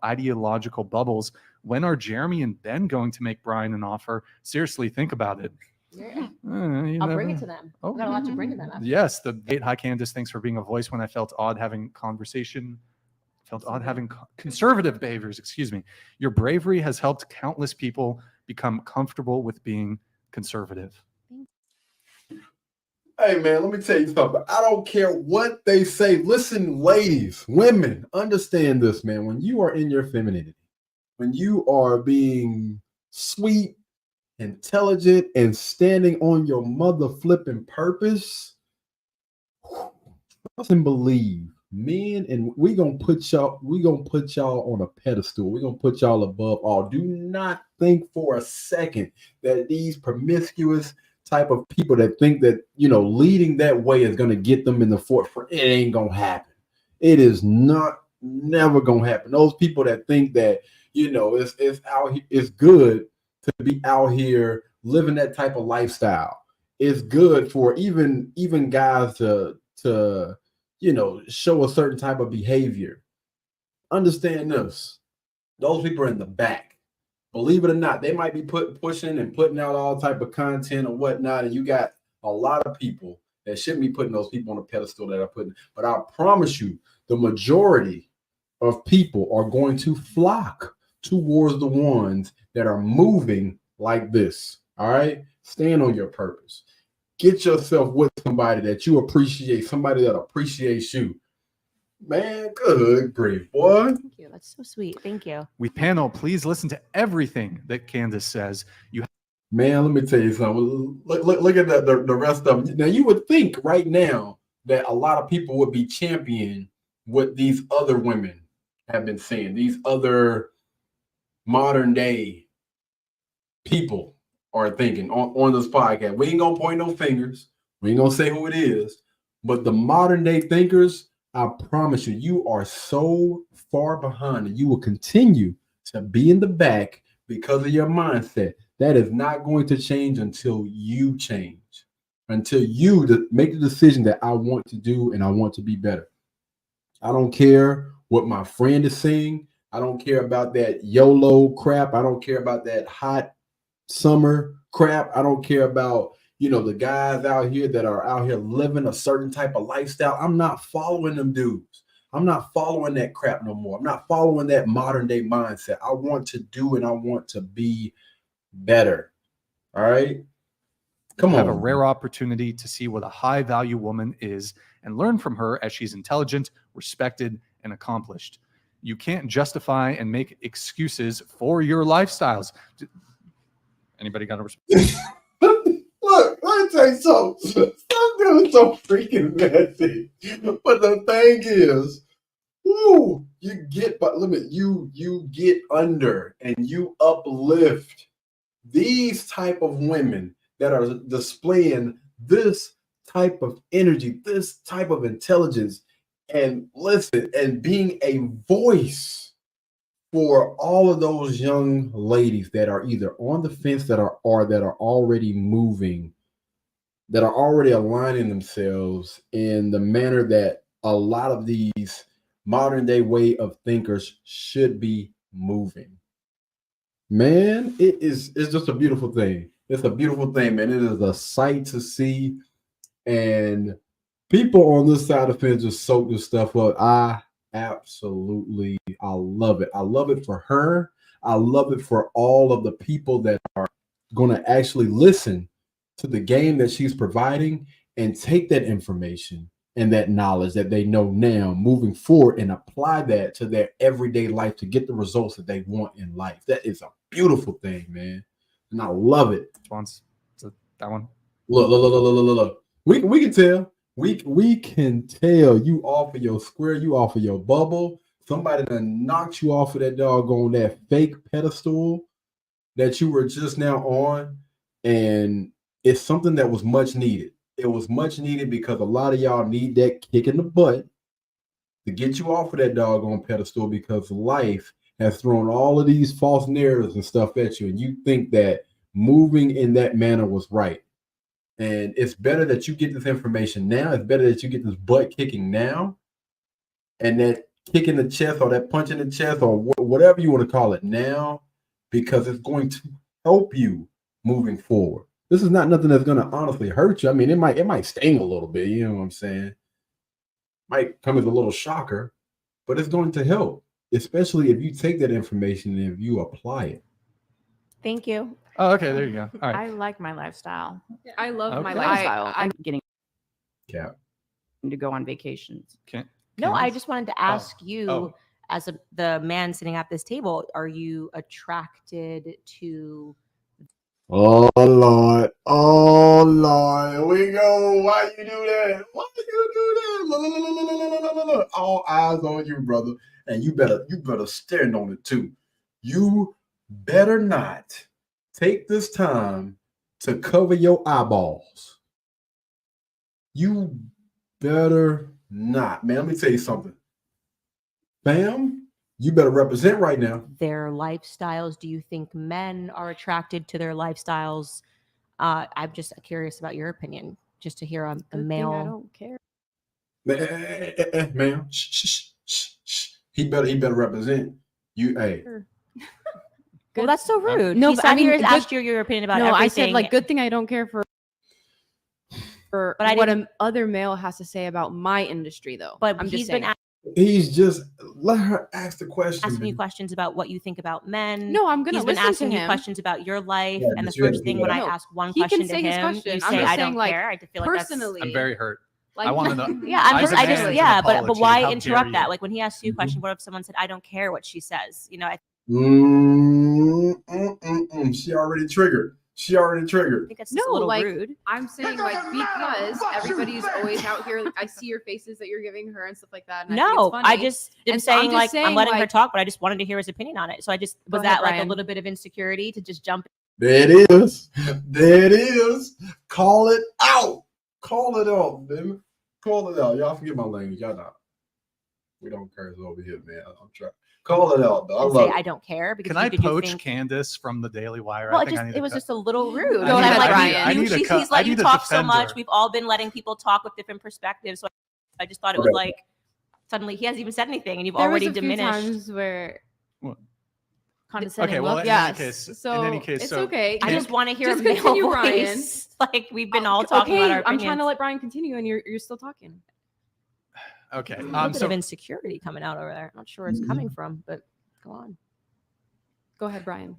ideological bubbles. When are Jeremy and Ben going to make Brian an offer? Seriously, think about it. Yeah. I'll bring it to them. Oh. I've got a lot to bring to them. After. Yes, the date. Hi, Candace. Thanks for being a voice when I felt odd having conversation. Felt odd having conservative behaviors. Excuse me. Your bravery has helped countless people become comfortable with being conservative. Hey, man, let me tell you something. I don't care what they say. Listen, ladies, women, understand this, man. When you are in your femininity, when you are being sweet, intelligent, and standing on your mother flipping purpose, trust and believe, men, and we're gonna put y'all on a pedestal. We're gonna put y'all above all. Do not think for a second that these promiscuous type of people that think that, leading that way is going to get them in the forefront. It ain't going to happen. It is never going to happen. Those people that think that, it's out here, it's good to be out here living that type of lifestyle. It's good for even guys to show a certain type of behavior. Understand this. Those people are in the back. Believe it or not, they might be pushing and putting out all type of content or whatnot, and you got a lot of people that shouldn't be putting those people on a pedestal that are putting. But I promise you, the majority of people are going to flock towards the ones that are moving like this. All right? Stand on your purpose. Get yourself with somebody that you appreciate, somebody that appreciates you. Man, good grief, boy. Thank you. That's so sweet. Thank you. We panel, please listen to everything that Candance says. Man, let me tell you something. Look at the rest of them. Now, you would think right now that a lot of people would be championing what these other women have been saying. These other modern day people are thinking on this podcast. We ain't gonna point no fingers. We ain't gonna say who it is. But the modern day thinkers, I promise you, you are so far behind and you will continue to be in the back because of your mindset. That is not going to change until you change, until you make the decision that I want to do and I want to be better. I don't care what my friend is saying. I don't care about that YOLO crap. I don't care about that hot summer crap. I don't care about the guys out here that are out here living a certain type of lifestyle. I'm not following them dudes. I'm not following that crap no more. I'm not following that modern day mindset. I want to do and I want to be better. All right. Come on. Have a rare opportunity to see what a high value woman is and learn from her as she's intelligent, respected, and accomplished. You can't justify and make excuses for your lifestyles. Anybody got a response? Look, let me tell you something. Stop doing so freaking messy. But the thing is, you get under and you uplift these type of women that are displaying this type of energy, this type of intelligence, and listen, and being a voice for all of those young ladies that are either on the fence that are already moving, that are already aligning themselves in the manner that a lot of these modern day way of thinkers should be moving. Man, it's just a beautiful thing. It's a beautiful thing, man. It is a sight to see. And people on this side of the fence just soak this stuff up. I love it. I love it for her. I love it for all of the people that are going to actually listen to the game that she's providing and take that information and that knowledge that they know now moving forward and apply that to their everyday life to get the results that they want in life. That is a beautiful thing, man. And I love it. That one. Look. We can tell. We can tell you off of your square, you off of your bubble. Somebody done knocked you off of that doggone that fake pedestal that you were just now on. And it's something that was much needed. It was much needed because a lot of y'all need that kick in the butt to get you off of that doggone pedestal, because life has thrown all of these false narratives and stuff at you. And you think that moving in that manner was right. And it's better that you get this information now. It's better that you get this butt kicking now, and that kick in the chest or that punch in the chest or whatever you want to call it now, because it's going to help you moving forward. This is not nothing that's going to honestly hurt you. I mean, it might sting a little bit. You know what I'm saying? Might come as a little shocker, but it's going to help, especially if you take that information and if you apply it. Thank you. Oh, okay. There you go. All right. I like my lifestyle. I love my Okay. lifestyle. I'm getting Cap. to go on vacations. No, I Candance? just wanted to ask you, Oh. as the man sitting at this table, are you attracted to? Oh Lord, here we go. Why you do that? Why you do that? Look. All eyes on you, brother. And you better stand on it too. You better not take this time to cover your eyeballs. You better not. Man, let me tell you something. Bam, you better represent right now. Their lifestyles. Do you think men are attracted to their lifestyles? I'm just curious about your opinion, just to hear a Good thing I male. don't care. Ma'am, shh. He better represent you. Hey, Well, that's so rude. No, He but sat I mean, here and good- asked you your opinion about No, everything. I said like good thing I don't care for But I what didn't- other male has to say about my industry though. But I'm he's just been saying. he's just let her ask the question. asking you man. questions about what you think about men. No, I'm gonna He's been listen asking to you him. questions about your life. Yeah, and but the you had to first thing do when that. I ask one He can question to say his him, question. you I'm say just I saying, don't like, care. I feel like that's personally, I'm very hurt. like, I want to know. yeah. I'm I just I just demand an yeah. But apology. why How interrupt dare that? you? Like when he asks you a question, what if someone said I don't care what she says? You know, I She already triggered. think it's just No, a little like, rude. I'm saying like because everybody's always out here. Like, I see your faces that you're giving her and stuff like that. And I think No, it's funny. I just am And so I'm saying just like I'm saying, letting her like- talk, but I just wanted to hear his opinion on it. So I just Go was ahead, that like Brian. a little bit of insecurity to just jump. There it is. There it is. Call it out. Call it out, man. Call it out. Y'all forget my language. Y'all not. We don't curse over here, man. I'm trying. Call it out, though. I And love say it. I don't care because Can I did you poach think- Candace from the Daily Wire? Well, I think I need it to was cut- just a little rude. Go And ahead, like, Brian. I need to cut- he's let I you need to talk so defend much. her. We've all been letting people talk with different perspectives. So I just thought it was like suddenly he hasn't even said anything, and you've There was already a few diminished. times where Condescending Okay, well, look. in yes, any case, so in any case, it's so okay. I just want to hear Just a male continue, Brian. voice. Like we've been all talking okay, about our I'm opinions. trying to let Brian continue, and you're still talking. okay. A little bit So of insecurity coming out over there. I'm not sure where it's coming from, but go on. Go ahead, Brian.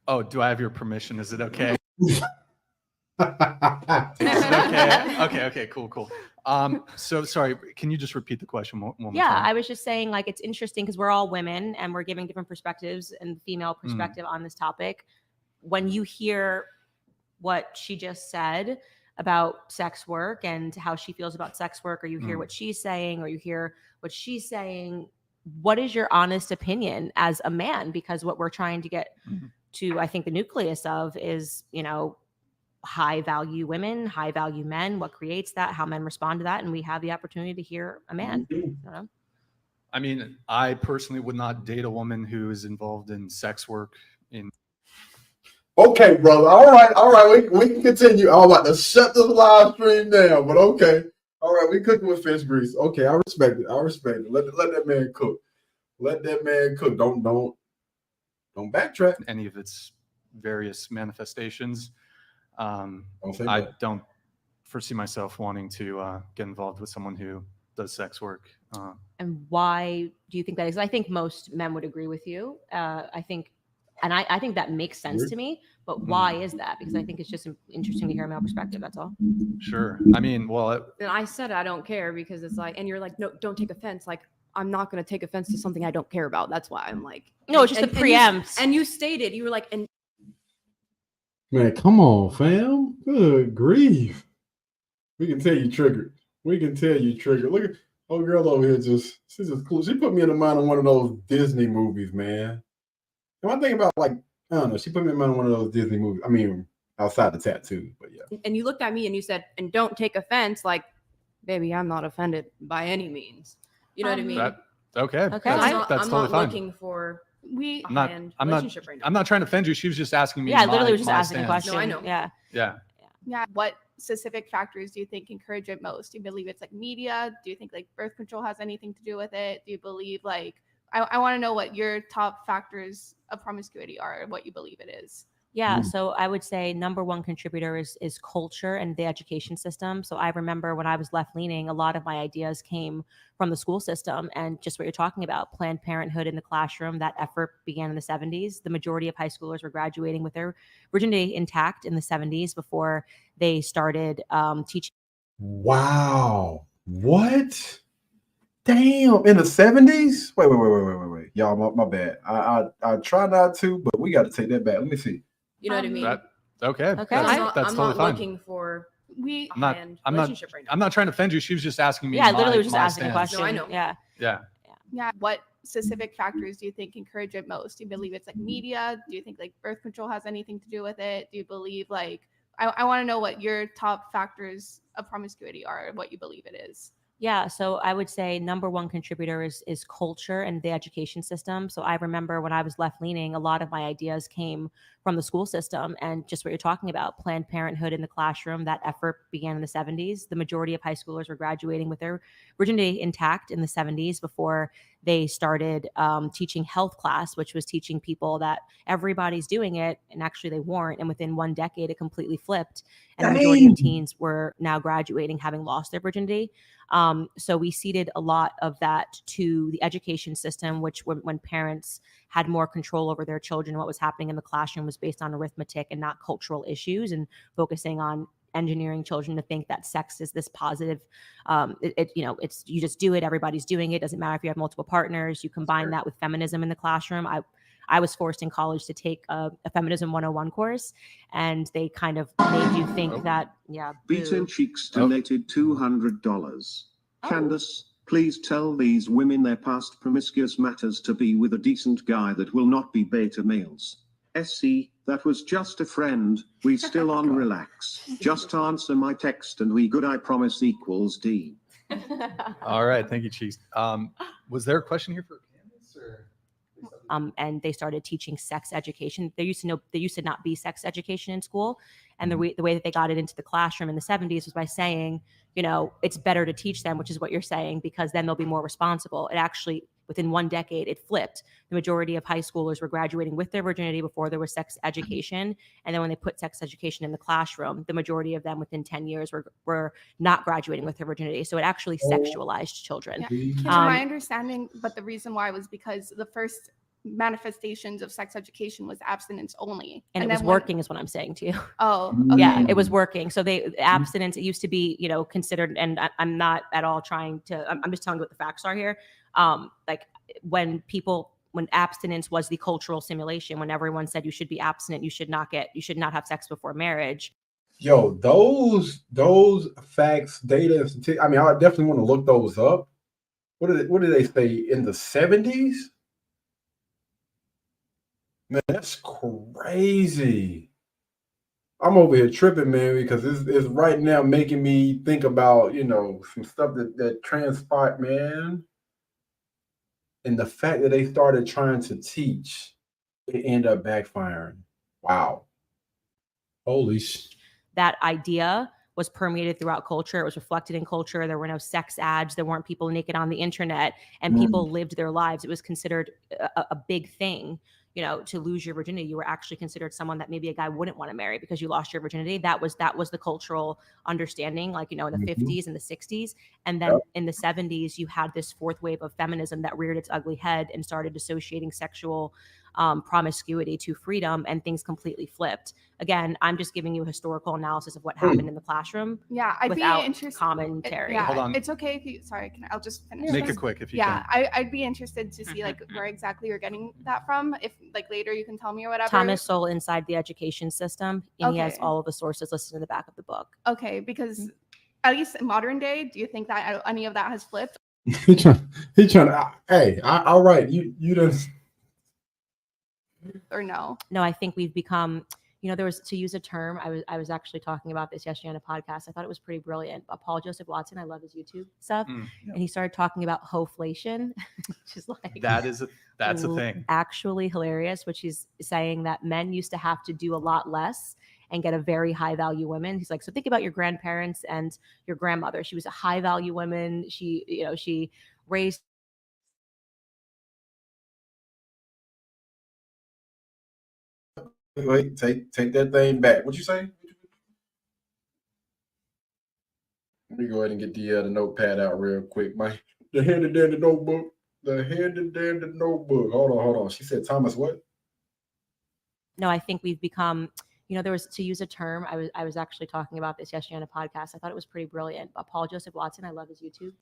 oh, do I have your permission? Is it okay? That's Is it okay? Okay, cool. So sorry, can you just repeat the question one more Yeah, time? I was just saying like it's interesting because we're all women and we're giving different perspectives and female perspective on this topic. When you hear what she just said about sex work and how she feels about sex work, or you hear what she's saying, or you hear what she's saying, what is your honest opinion as a man? Because what we're trying to get to, I think the nucleus of is, you know, high value women, high value men, what creates that, how men respond to that. And we have the opportunity to hear a man. You know? I mean, I personally would not date a woman who is involved in sex work. Okay, brother. All right. We can continue. I'm about to shut this live stream down, but okay. All right, we cooking with fish grease. Okay, I respect it. Let that man cook. Let that man cook. Don't backtrack. Any of its various manifestations. Don't say I that. don't foresee myself wanting to get involved with someone who does sex work. And why do you think that is? I think most men would agree with you. I think that makes sense to me. But why is that? Because I think it's just interesting to hear a male perspective. That's all. Sure. I mean, well, And I said I don't care because it's like, and you're like, no, don't take offense. Like, I'm not going to take offense to something I don't care about. That's why I'm like, No, it's just and- the preempt. And you stated, you were like, and Man, come on, fam. Good grief. We can tell you triggered. Look at old girl over here she's just cool. She put me in the mind of one of those Disney movies, man. And one thing about like, I don't know, she put me in mind of one of those Disney movies. I mean, outside the tattoo, but yeah. and you looked at me and you said, and don't take offense. Like, baby, I'm not offended by any means. You know what I mean? okay. Okay. I'm That's, not, that's I'm totally not fine. looking for We a I'm not- high-end I'm not- relationship right now. I'm not trying to offend you. She was just asking me. Yeah, I literally my- was just my asking a stance. question. No, I know. Yeah. Yeah. What specific factors do you think encourage it most? Do you believe it's like media? Do you think like birth control has anything to do with it? Do you believe like I want to know what your top factors of promiscuity are, what you believe it is. Yeah, so I would say number one contributor is culture and the education system. So I remember when I was left leaning, a lot of my ideas came from the school system and just what you're talking about, Planned Parenthood in the classroom. That effort began in the 70s. The majority of high schoolers were graduating with their virginity intact in the 70s before they started teaching. Wow. What? Damn. In the 70s? Wait. Y'all, my bad. I try not to, but we got to take that back. Let me see. You know what I mean? Okay. That's, I'm that's not totally fine. looking for We a I'm not- high-end I'm not- relationship right now. I'm not trying to offend you. She was just asking me. Yeah, I literally was just my asking a stance. question. No, I know. Yeah. Yeah. What specific factors do you think encourage it most? Do you believe it's like media? Do you think like birth control has anything to do with it? Do you believe like I want to know what your top factors of promiscuity are, and what you believe it is. Yeah, so I would say number one contributor is culture and the education system. So I remember when I was left leaning, a lot of my ideas came from the school system and just what you're talking about, Planned Parenthood in the classroom. That effort began in the 70s. The majority of high schoolers were graduating with their virginity intact in the 70s before they started teaching health class, which was teaching people that everybody's doing it, and actually they weren't. And within one decade, it completely flipped, and the majority of teens were now graduating having lost their virginity. So we ceded a lot of that to the education system, which when parents had more control over their children, what was happening in the classroom was based on arithmetic and not cultural issues, and focusing on engineering children to think that sex is this positive. It's you just do it. Everybody's doing it. Doesn't matter if you have multiple partners. You combine that with feminism in the classroom. I was forced in college to take a feminism 101 course, and they kind of made you think that, yeah. Beaten Cheeks donated $200. Candace, please tell these women their past promiscuous matters to be with a decent guy that will not be beta males. SC, that was just a friend. We still on relax. Just answer my text and we good I promise equals D. All right, thank you, Cheeks. Was there a question here for Candace or? And they started teaching sex education. There used to not be sex education in school. And the way that they got it into the classroom in the 70s was by saying, it's better to teach them, which is what you're saying, because then they'll be more responsible. It actually, within one decade, it flipped. The majority of high schoolers were graduating with their virginity before there was sex education. And then when they put sex education in the classroom, the majority of them within 10 years were not graduating with their virginity. So it actually sexualized children. Yeah. To my understanding, but the reason why was because the first manifestations of sex education was abstinence only, and it was working is what I'm saying to you. Oh, okay. Yeah, it was working. So abstinence, it used to be considered, and I'm not at all trying to, I'm just telling you what the facts are here. Like when abstinence was the cultural simulation, when everyone said you should be abstinent, you should not have sex before marriage. Yo, those facts, data, I mean, I definitely want to look those up. What did they say in the 70s? Man, that's crazy. I'm over here tripping, man, because it's right now making me think about, some stuff that transpired, man. And the fact that they started trying to teach, it ended up backfiring. Wow. Holy shit. That idea was permeated throughout culture. It was reflected in culture. There were no sex ads. There weren't people naked on the internet, and people lived their lives. It was considered a big thing. To lose your virginity, you were actually considered someone that maybe a guy wouldn't want to marry because you lost your virginity. That was the cultural understanding, in the 50s and the 60s. And then in the 70s, you had this fourth wave of feminism that reared its ugly head and started associating sexual promiscuity to freedom, and things completely flipped. Again, I'm just giving you a historical analysis of what happened in the classroom. Yeah, I'd without be interested. Commentary. Yeah, hold on. It's okay if you. Sorry, I'll just finish. Make this. it quick if you yeah, can. I'd be interested to see where exactly you're getting that from. If later you can tell me or whatever. Thomas Sowell Inside the Education System, and he has all of the sources listed in the back of the book. Okay, because at least in modern day, do you think that any of that has flipped? He trying to. Hey, all right, you just. Or no? No, I think we've become, there was, to use a term, I was actually talking about this yesterday on a podcast. I thought it was pretty brilliant. Paul Joseph Watson, I love his YouTube stuff. And he started talking about hoflation, which is like, that's a thing. Actually hilarious, which is saying that men used to have to do a lot less and get a very high value woman. He's like, so think about your grandparents and your grandmother. She was a high value woman. She raised. Wait, take that thing back. What you say? Let me go ahead and get the notepad out real quick. The handy dandy notebook. The handy dandy notebook. Hold on. She said Thomas what? No, I think we've become, there was, to use a term, I was actually talking about this yesterday on a podcast. I thought it was pretty brilliant. Paul Joseph Watson, I love his YouTube.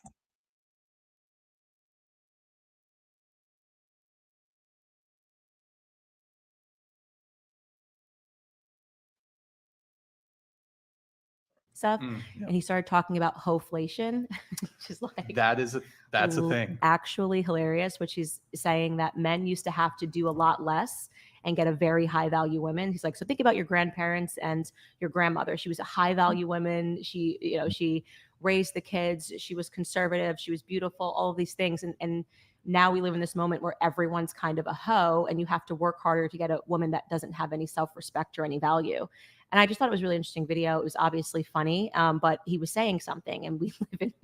Stuff, and he started talking about hoflation, which is like, that's a thing. Actually hilarious, which is saying that men used to have to do a lot less and get a very high value woman. He's like, so think about your grandparents and your grandmother. She was a high value woman. She raised the kids. She was conservative. She was beautiful, all of these things. And now we live in this moment where everyone's kind of a hoe, and you have to work harder to get a woman that doesn't have any self-respect or any value. And I just thought it was a really interesting video. It was obviously funny, but he was saying something. And we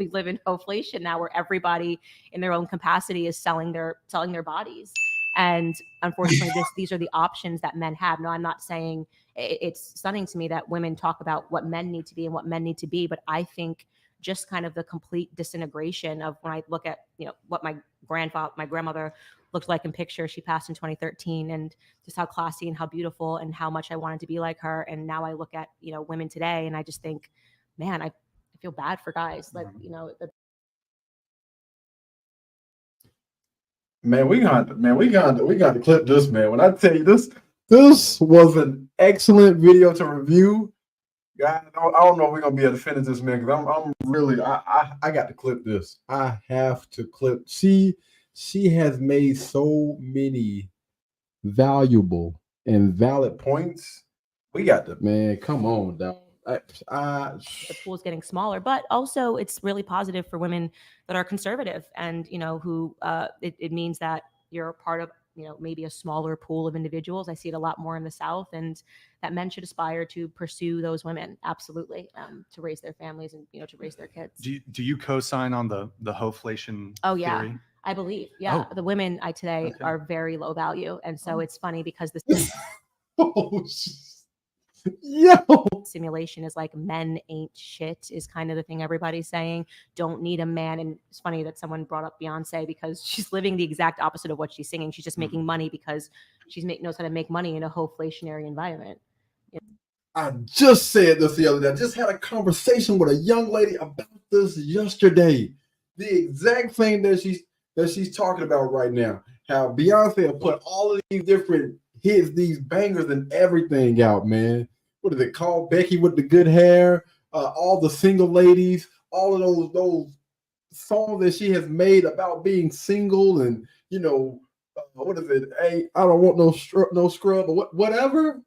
live in inflation now, where everybody in their own capacity is selling their bodies. And unfortunately, these are the options that men have. No, I'm not saying it's stunning to me that women talk about what men need to be and what men need to be, but I think just kind of the complete disintegration of when I look at, what my grandmother looked like in picture. She passed in 2013, and just how classy and how beautiful and how much I wanted to be like her. And now I look at, women today, and I just think, man, I feel bad for guys. Like, Man, we got to clip this, man. When I tell you this was an excellent video to review. Guys, I don't know if we're gonna be able to finish this, man, because I'm really I got to clip this. I have to clip. She has made so many valuable and valid points. We got to, man. Come on, dog. The pool is getting smaller, but also it's really positive for women that are conservative, and who it means that you're a part of maybe a smaller pool of individuals. I see it a lot more in the South, and that men should aspire to pursue those women, absolutely, to raise their families and to raise their kids. Do you co-sign on the hoflation? Oh yeah, theory? I believe. Yeah, the women today are very low value, and so it's funny because this simulation is like men ain't shit is kind of the thing everybody's saying. Don't need a man. And it's funny that someone brought up Beyonce, because she's living the exact opposite of what she's singing. She's just making money because knows how to make money in a whole-flationary environment. I just said this the other day. I just had a conversation with a young lady about this yesterday. The exact thing that she's talking about right now. How Beyonce put all of these different hits, these bangers and everything out, man. What is it called? Becky with the good hair, all the single ladies, all of those songs that she has made about being single, and what is it? Hey, I don't want no scrub or whatever.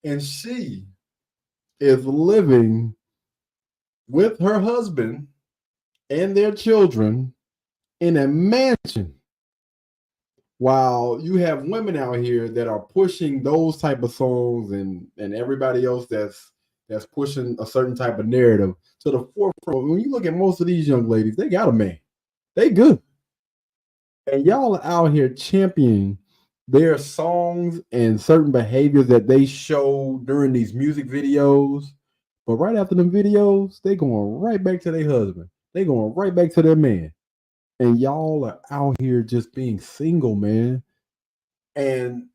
And she is living with her husband and their children in a mansion, while you have women out here that are pushing those type of songs, and everybody else that's pushing a certain type of narrative to the forefront. When you look at most of these young ladies, they got a man. They good. And y'all are out here championing their songs and certain behaviors that they show during these music videos. But right after them videos, they going right back to their husband. They going right back to their man. And y'all are out here just being single, man. And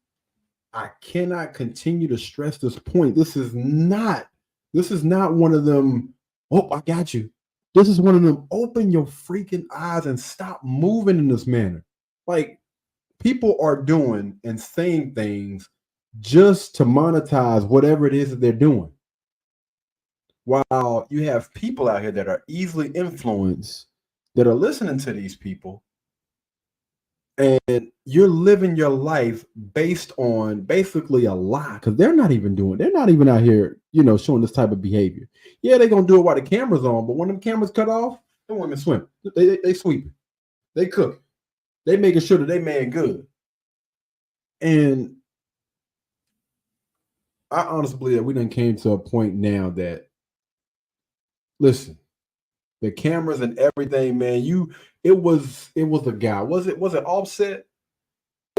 I cannot continue to stress this point. This is not one of them, oh, I got you. This is one of them, open your freaking eyes and stop moving in this manner. Like, people are doing and saying things just to monetize whatever it is that they're doing. While you have people out here that are easily influenced, that are listening to these people, and you're living your life based on basically a lie, because they're not even out here, showing this type of behavior. Yeah, they're gonna do it while the camera's on, but when them cameras cut off, them women swim. They sweeping, they cook, they making sure that they man good. And I honestly believe that we done came to a point now that, listen, the cameras and everything, man. It was a guy. Was it Offset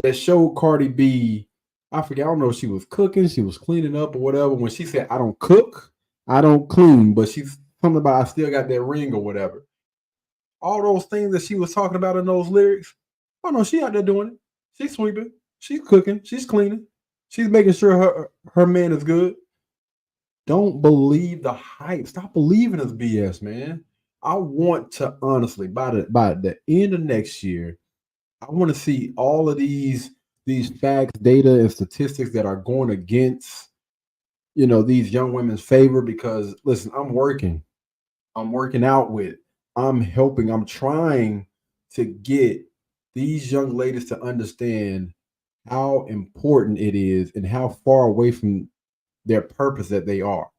that showed Cardi B? I forget. I don't know if she was cooking, she was cleaning up or whatever. When she said, "I don't cook, I don't clean," but she's something about I still got that ring or whatever. All those things that she was talking about in those lyrics. Oh no, she out there doing it. She's sweeping, she's cooking, she's cleaning, she's making sure her man is good. Don't believe the hype. Stop believing this BS, man. I want to honestly, by the end of next year, I want to see all of these facts, data, and statistics that are going against, these young women's favor. Because listen, I'm working out with, I'm helping, I'm trying to get these young ladies to understand how important it is and how far away from their purpose that they are.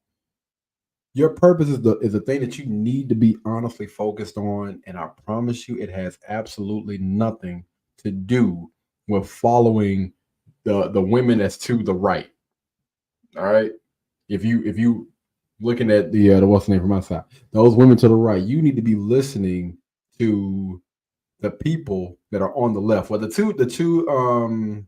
Your purpose is the thing that you need to be honestly focused on, and I promise you, it has absolutely nothing to do with following the women that's to the right. All right, if you looking at the what's the name from my side, those women to the right, you need to be listening to the people that are on the left. Well, the two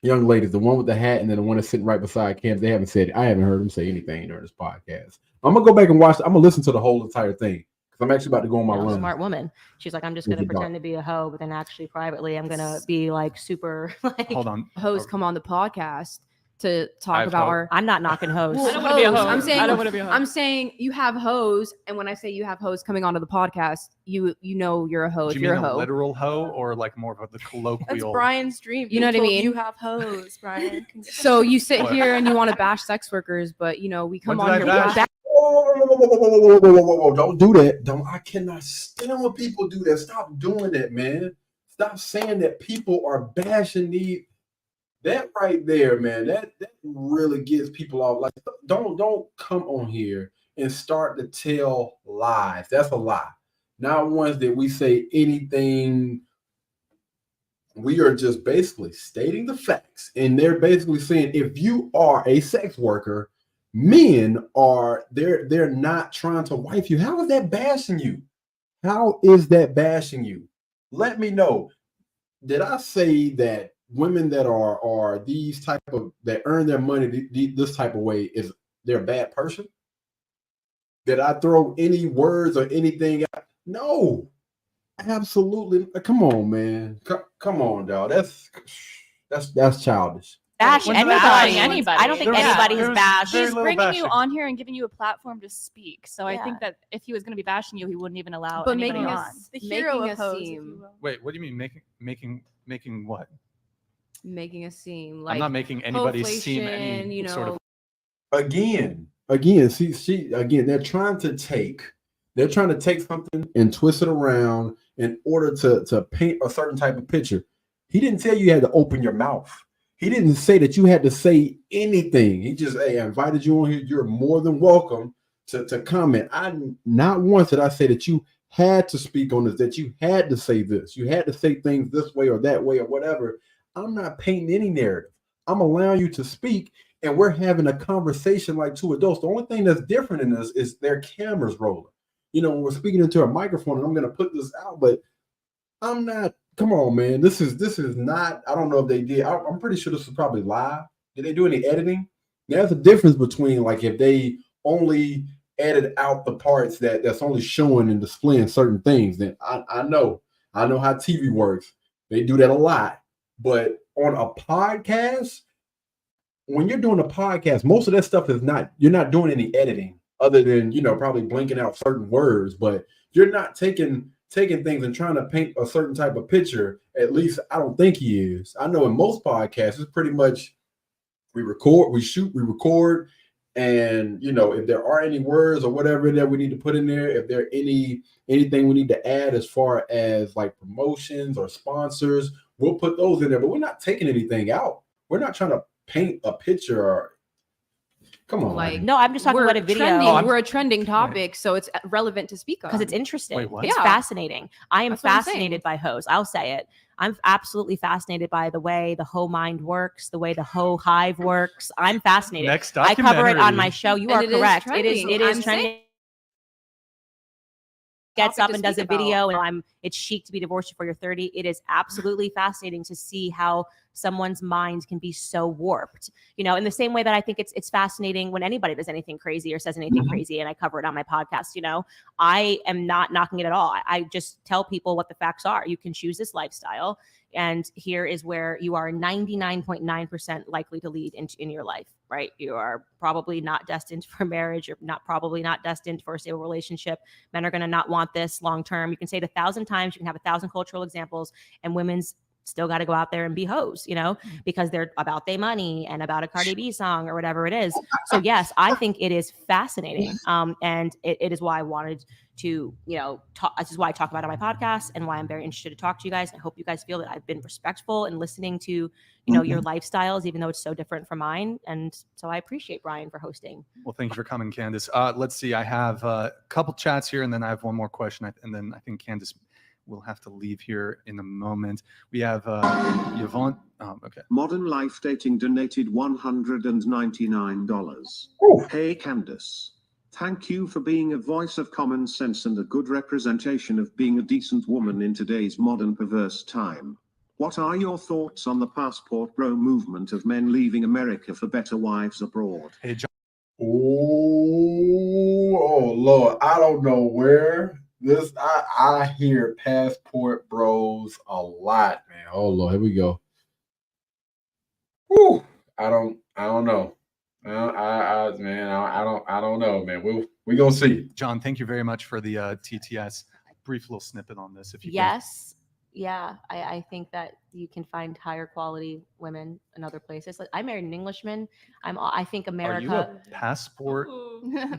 young ladies, the one with the hat and then the one that's sitting right beside Cam, they haven't said, I haven't heard them say anything during this podcast. I'm gonna go back and watch. I'm gonna listen to the whole entire thing because I'm actually about to go on my run. Smart woman. She's like, I'm just gonna pretend to be a hoe, but then actually privately, I'm gonna be like super. Like, Hold on. Hoes come on the podcast to talk about our. I'm not knocking hoes. Well, I don't want to be a hoe. I'm saying, I don't want to be a hoe. I'm saying you have hoes, and when I say you have hoes coming onto the podcast, you know you're a hoe. Do If you you're mean a hoe, literal hoe or like more of the colloquial? That's Brian's dream. You know what I told mean? You have hoes, Brian. so you sit What? here and you want to bash sex workers, but we come When on did here. I we bash? Whoa, don't do that. I cannot stand when people do that. Stop doing that, man. Stop saying that people are bashing these. That right there, man, that really gets people off. Like, don't come on here and start to tell lies. That's a lie. Not once did we say anything. We are just basically stating the facts, and they're basically saying if you are a sex worker, men are they're not trying to wife you. How is that bashing you? How is that bashing you? Let me know. Did I say that women that are these type of that earn their money this type of way is they're a bad person? Did I throw any words or anything out? No, absolutely. Come on, man. Come on, dog. That's childish. bash When's the anybody. last time- I don't think There was- anybody there has was bashed. very He's little bringing you bashing. on here and giving you a platform to speak. So I Yeah. think that if he was going to be bashing you, he wouldn't even allow But anybody making on. us The hero making of us hoes, if seem you will. Wait, what do you mean making what? making us seem like I'm not making anybody seem hoflation, any sort of. Again, see, again, they're trying to take something and twist it around in order to paint a certain type of picture. He didn't tell you had to open your mouth. He didn't say that you had to say anything. He just, hey, I invited you on here. You're more than welcome to comment. Not once did I say that you had to speak on this, that you had to say this. You had to say things this way or that way or whatever. I'm not painting any narrative. I'm allowing you to speak, and we're having a conversation like two adults. The only thing that's different in this is their cameras rolling. When we're speaking into a microphone, and I'm going to put this out, but I'm not. Come on, man. This is not. I don't know if they did. I'm pretty sure this was probably live. Did they do any editing? There's a difference between like if they only edit out the parts that's only showing and displaying certain things. Then I know how TV works. They do that a lot. But on a podcast, when you're doing a podcast, most of that stuff is not. You're not doing any editing other than probably blinking out certain words, but you're not taking things and trying to paint a certain type of picture. At least I don't think he is. I know in most podcasts, it's pretty much we record, we shoot, we record, and if there are any words or whatever that we need to put in there, if there anything we need to add as far as like promotions or sponsors, we'll put those in there. But we're not taking anything out. We're not trying to paint a picture or. Come on. Like, No, I'm just talking about a video. Trending, we're a trending topic, so it's relevant to speak on. Because it's interesting. Wait, what? It's Yeah. fascinating. I am That's what I'm fascinated saying. by hoes. I'll say it. I'm absolutely fascinated by the way the hoe mind works, the way the hoe hive works. I'm fascinated. Next I cover it on documentary. my show. You And are it is correct. It trending. is I'm trending. saying- Gets Topic up to and does a speak about. video, and it's chic to be divorced before you're 30. It is absolutely fascinating to see how someone's mind can be so warped. In the same way that I think it's fascinating when anybody does anything crazy or says anything crazy, and I cover it on my podcast. I am not knocking it at all. I just tell people what the facts are. You can choose this lifestyle, and here is where you are 99.9% likely to lead in your life. Right? You are probably not destined for marriage. You're probably not destined for a stable relationship. Men are going to not want this long term. You can say it 1,000 times. You can have 1,000 cultural examples, and women's still got to go out there and be hoes, you know, because they're about their money and about a Cardi B song or whatever it is. So yes, I think it is fascinating. And it is why I wanted to, you know, talk. This is why I talk about it on my podcast and why I'm very interested to talk to you guys. I hope you guys feel that I've been respectful in listening to, you know, your lifestyles, even though it's so different from mine. And so I appreciate Brian for hosting. Well, thank you for coming, Candace. Let's see. I have a couple chats here, and then I have one more question. And then I think Candace will have to leave here in a moment. We have Yvonne. Oh, okay. Modern Life Dating donated $199. Ooh. Hey Candace. Thank you for being a voice of common sense and a good representation of being a decent woman in today's modern perverse time. What are your thoughts on the passport bro movement of men leaving America for better wives abroad? Hey, John. Oh Lord, I don't know where this. I hear passport bros a lot, man. Oh Lord, here we go. Whew, I don't know. I don't know, man. We gonna see. John, thank you very much for the TTS brief little snippet on this. If you Yes. Yeah. I think that you can find higher quality women in other places. Like I married an Englishman. I think are you America. a passport?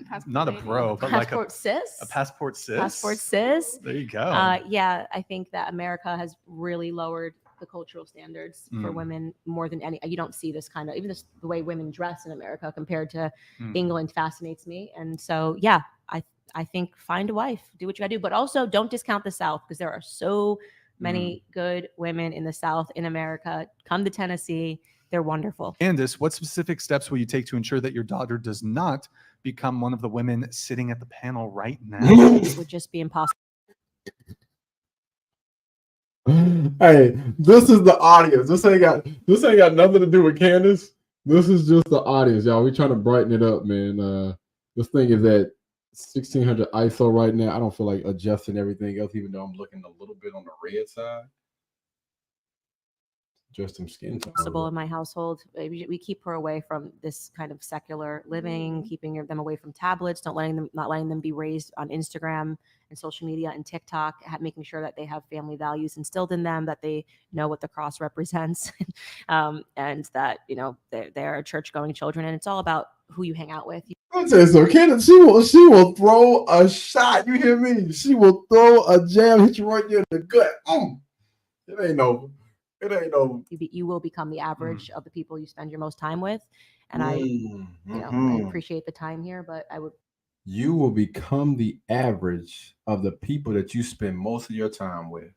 Passport Not a lady. bro, but Passport like sis. a passport sis. Passport sis. There you go. Yeah, I think that America has really lowered the cultural standards for Mm. women more than any. You don't see this kind of, even this, the way women dress in America compared to Mm. England fascinates me. And so, yeah, I think find a wife, do what you gotta do, but also don't discount the South because there are so many good women in the South in America. Come to Tennessee. They're wonderful. Candace, what specific steps will you take to ensure that your daughter does not become one of the women sitting at the panel right now? It would just be impossible. Hey, this is the audience. This ain't got nothing to do with Candace. This is just the audience, y'all. We trying to brighten it up, man. This thing is at 1600 ISO right now. I don't feel like adjusting everything else, even though I'm looking a little bit on the red side. Just some skin tone. Possible in my household. We keep her away from this kind of secular living, keeping them away from tablets, not letting them be raised on Instagram and social media and TikTok, making sure that they have family values instilled in them, that they know what the cross represents, and that, you know, they're church-going children, and it's all about who you hang out with. I'll tell you so, Candace, she will throw a shot. You hear me? She will throw a jab, hit you right there in the gut. It ain't over. You will become the average of the people you spend your most time with, and I appreciate the time here, but I would. You will become the average of the people that you spend most of your time with.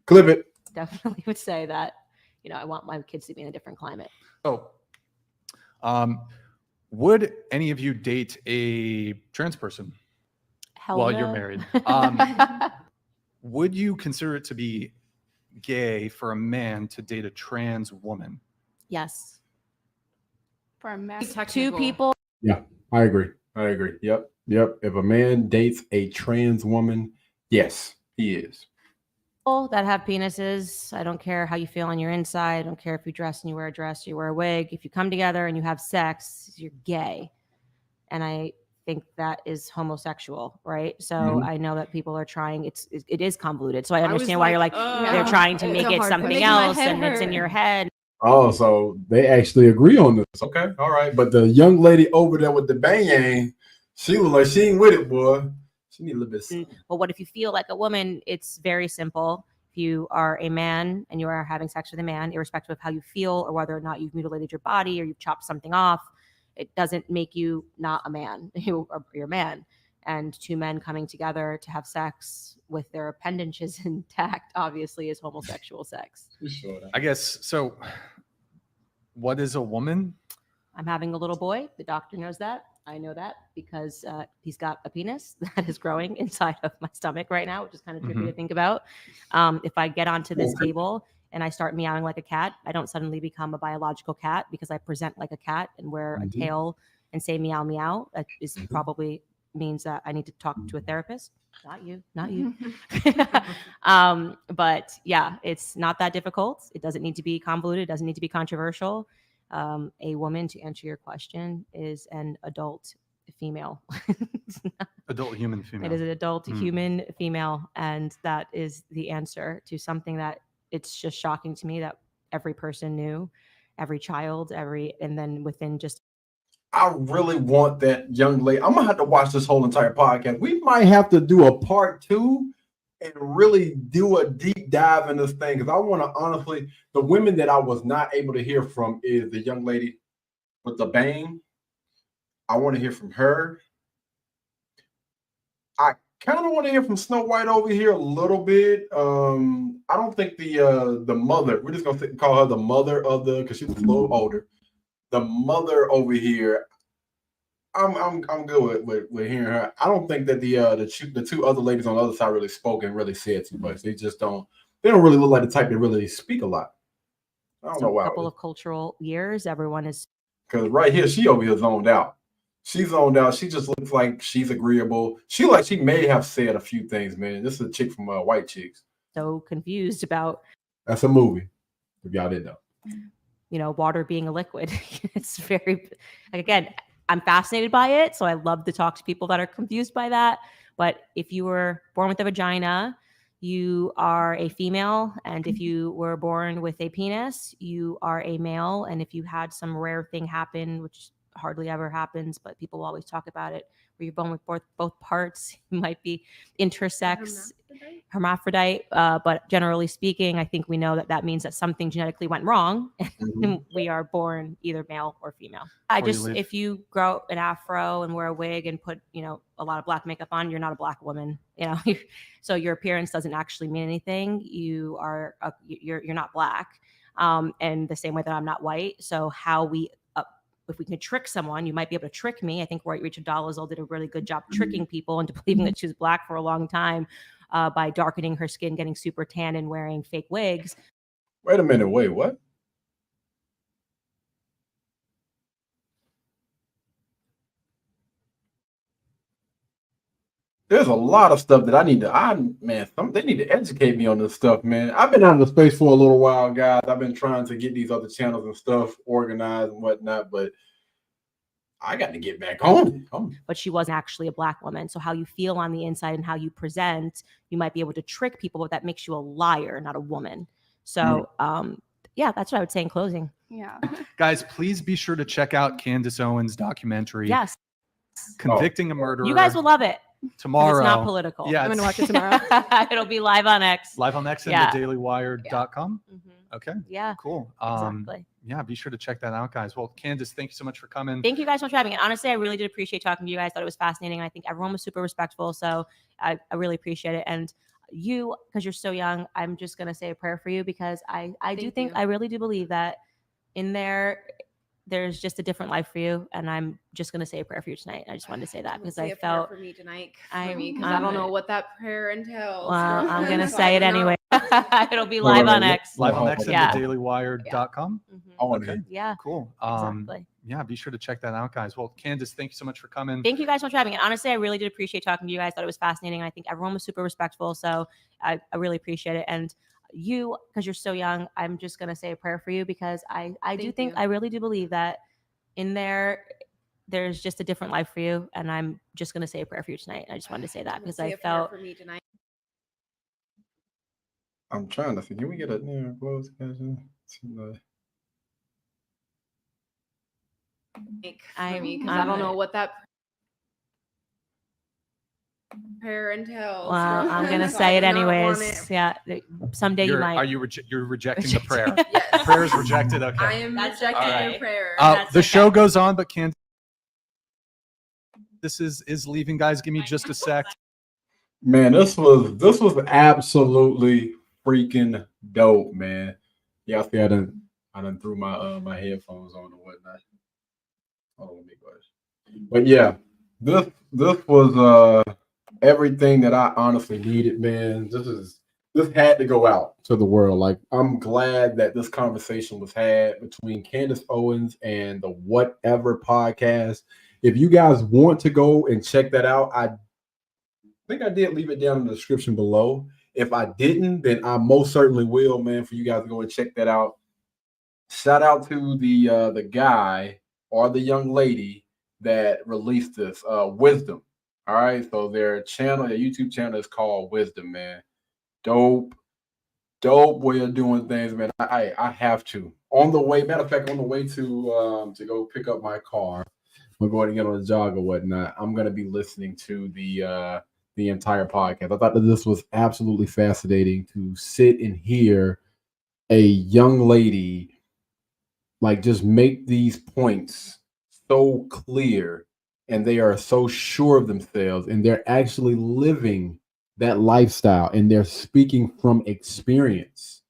Clip it. Definitely would say that. You know, I want my kids to be in a different climate. So, would any of you date a trans person while you're married? Would you consider it to be gay for a man to date a trans woman? Yes. For a man. Two people. Yeah, I agree. Yep. If a man dates a trans woman, yes, he is. That have penises. I don't care how you feel on your inside. I don't care if you dress and you wear a dress, you wear a wig. If you come together and you have sex, you're gay. And I think that is homosexual, right? So I know that people are trying. It is convoluted. So I understand why you're like they're trying to make it something else, and it's in your head. Oh, so they actually agree on this. Okay, all right. But the young lady over there with the bang, she was like, she ain't with it, boy. She need a little bit. But what if you feel like a woman? It's very simple. If you are a man and you are having sex with a man, irrespective of how you feel or whether or not you've mutilated your body or you've chopped something off, it doesn't make you not a man. You're a man. And two men coming together to have sex with their appendages intact, obviously, is homosexual sex. I guess so. What is a woman? I'm having a little boy. The doctor knows that. I know that because he's got a penis that is growing inside of my stomach right now, which is kind of trippy to think about. If I get onto this table and I start meowing like a cat, I don't suddenly become a biological cat because I present like a cat and wear a tail and say meow meow. That is probably means that I need to talk to a therapist. Not you. But yeah, it's not that difficult. It doesn't need to be convoluted. It doesn't need to be controversial. A woman, to answer your question, is an adult female. Adult human female. It is an adult human female, and that is the answer to something that it's just shocking to me that every person knew, every child, and then within just. I really want that young lady. I'm gonna have to watch this whole entire podcast. We might have to do a part 2 and really do a deep dive in this thing, because I want to honestly, the women that I was not able to hear from is the young lady with the bang. I want to hear from her. I kind of want to hear from Snow White over here a little bit. I don't think the mother, we're just gonna call her the mother of the, because she's a little older. The mother over here, I'm good with hearing her. I don't think that the two other ladies on the other side really spoke and really said too much. They don't really look like the type that really speak a lot. I don't know why. A couple of cultural years, everyone is. Because right here, she over here zoned out. She's zoned out. She just looks like she's agreeable. She may have said a few things, man. This is a chick from White Chicks. So confused about. That's a movie, if y'all didn't know. Water being a liquid. It's very, again, I'm fascinated by it. So I love to talk to people that are confused by that. But if you were born with a vagina, you are a female. And if you were born with a penis, you are a male. And if you had some rare thing happen, which hardly ever happens, but people always talk about it, where you're born with both parts, you might be intersex, hermaphrodite. But generally speaking, I think we know that means that something genetically went wrong. And we are born either male or female. If you grow an afro and wear a wig and put, a lot of black makeup on, you're not a black woman, so your appearance doesn't actually mean anything. You're not black. And the same way that I'm not white. So if we can trick someone, you might be able to trick me. I think Richard Dolezal did a really good job tricking people into believing that she was black for a long time by darkening her skin, getting super tan, and wearing fake wigs. Wait a minute. Wait, what? There's a lot of stuff that they need to educate me on this stuff, man. I've been out of the space for a little while, guys. I've been trying to get these other channels and stuff organized and whatnot, but I got to get back on it. But she wasn't actually a black woman. So how you feel on the inside and how you present, you might be able to trick people, but that makes you a liar, not a woman. So, that's what I would say in closing. Yeah. Guys, please be sure to check out Candace Owens' documentary. Yes. Convicting a Murderer. You guys will love it. Tomorrow. It's not political. Yeah, I'm going to watch it tomorrow. It'll be live on X. Live on X and thedailywire.com. Mm-hmm. Okay. Yeah. Cool. Exactly. Yeah, be sure to check that out, guys. Well, Candace, thank you so much for coming. Thank you guys so much for having me. And honestly, I really did appreciate talking to you guys. Thought it was fascinating. I think everyone was super respectful. So I really appreciate it. And you, because you're so young, I'm just going to say a prayer for you, because I really do believe that in there's just a different life for you. And I'm just going to say a prayer for you tonight. I just wanted to say that because I felt for me tonight. I don't know what that prayer entails. Well, I'm going to say it anyway. It'll be live on X. Live on X and thedailywire.com. Okay. Yeah. Cool. Exactly. Yeah, be sure to check that out, guys. Well, Candace, thank you so much for coming. Thank you guys so much for having me. And honestly, I really did appreciate talking to you guys. Thought it was fascinating. I think everyone was super respectful. So I really appreciate it. And you, because you're so young, I'm just going to say a prayer for you, because I really do believe that in there's just a different life for you. And I'm just going to say a prayer for you tonight. I just wanted to say that because I felt for me tonight. I'm trying to think. Can we get a close? I don't know what that prayer entails. Well, I'm going to say it anyways. Yeah. Someday you might. You're rejecting the prayer? Yes. The prayer is rejected. Okay. I am rejecting your prayer. The show goes on, but Candace, this is leaving, guys. Give me just a sec. Man, this was absolutely freaking dope, man. Yeah, I see I done threw my headphones on and whatnot. Hold on, let me go ahead. But yeah, this was everything that I honestly needed, man. This had to go out to the world. Like, I'm glad that this conversation was had between Candace Owens and the Whatever podcast. If you guys want to go and check that out, I think I did leave it down in the description below. If I didn't, then I most certainly will, man, for you guys to go and check that out. Shout out to the guy or the young lady that released this, Wisdom. All right, so their YouTube channel is called Wisdom, man. Dope dope way of doing things, man. I have to. On the way, matter of fact, on the way to go pick up my car, we're going to get on a jog or whatnot. I'm gonna be listening to the entire podcast. I thought that this was absolutely fascinating to sit and hear a young lady like just make these points so clear, and they are so sure of themselves, and they're actually living that lifestyle, and they're speaking from experience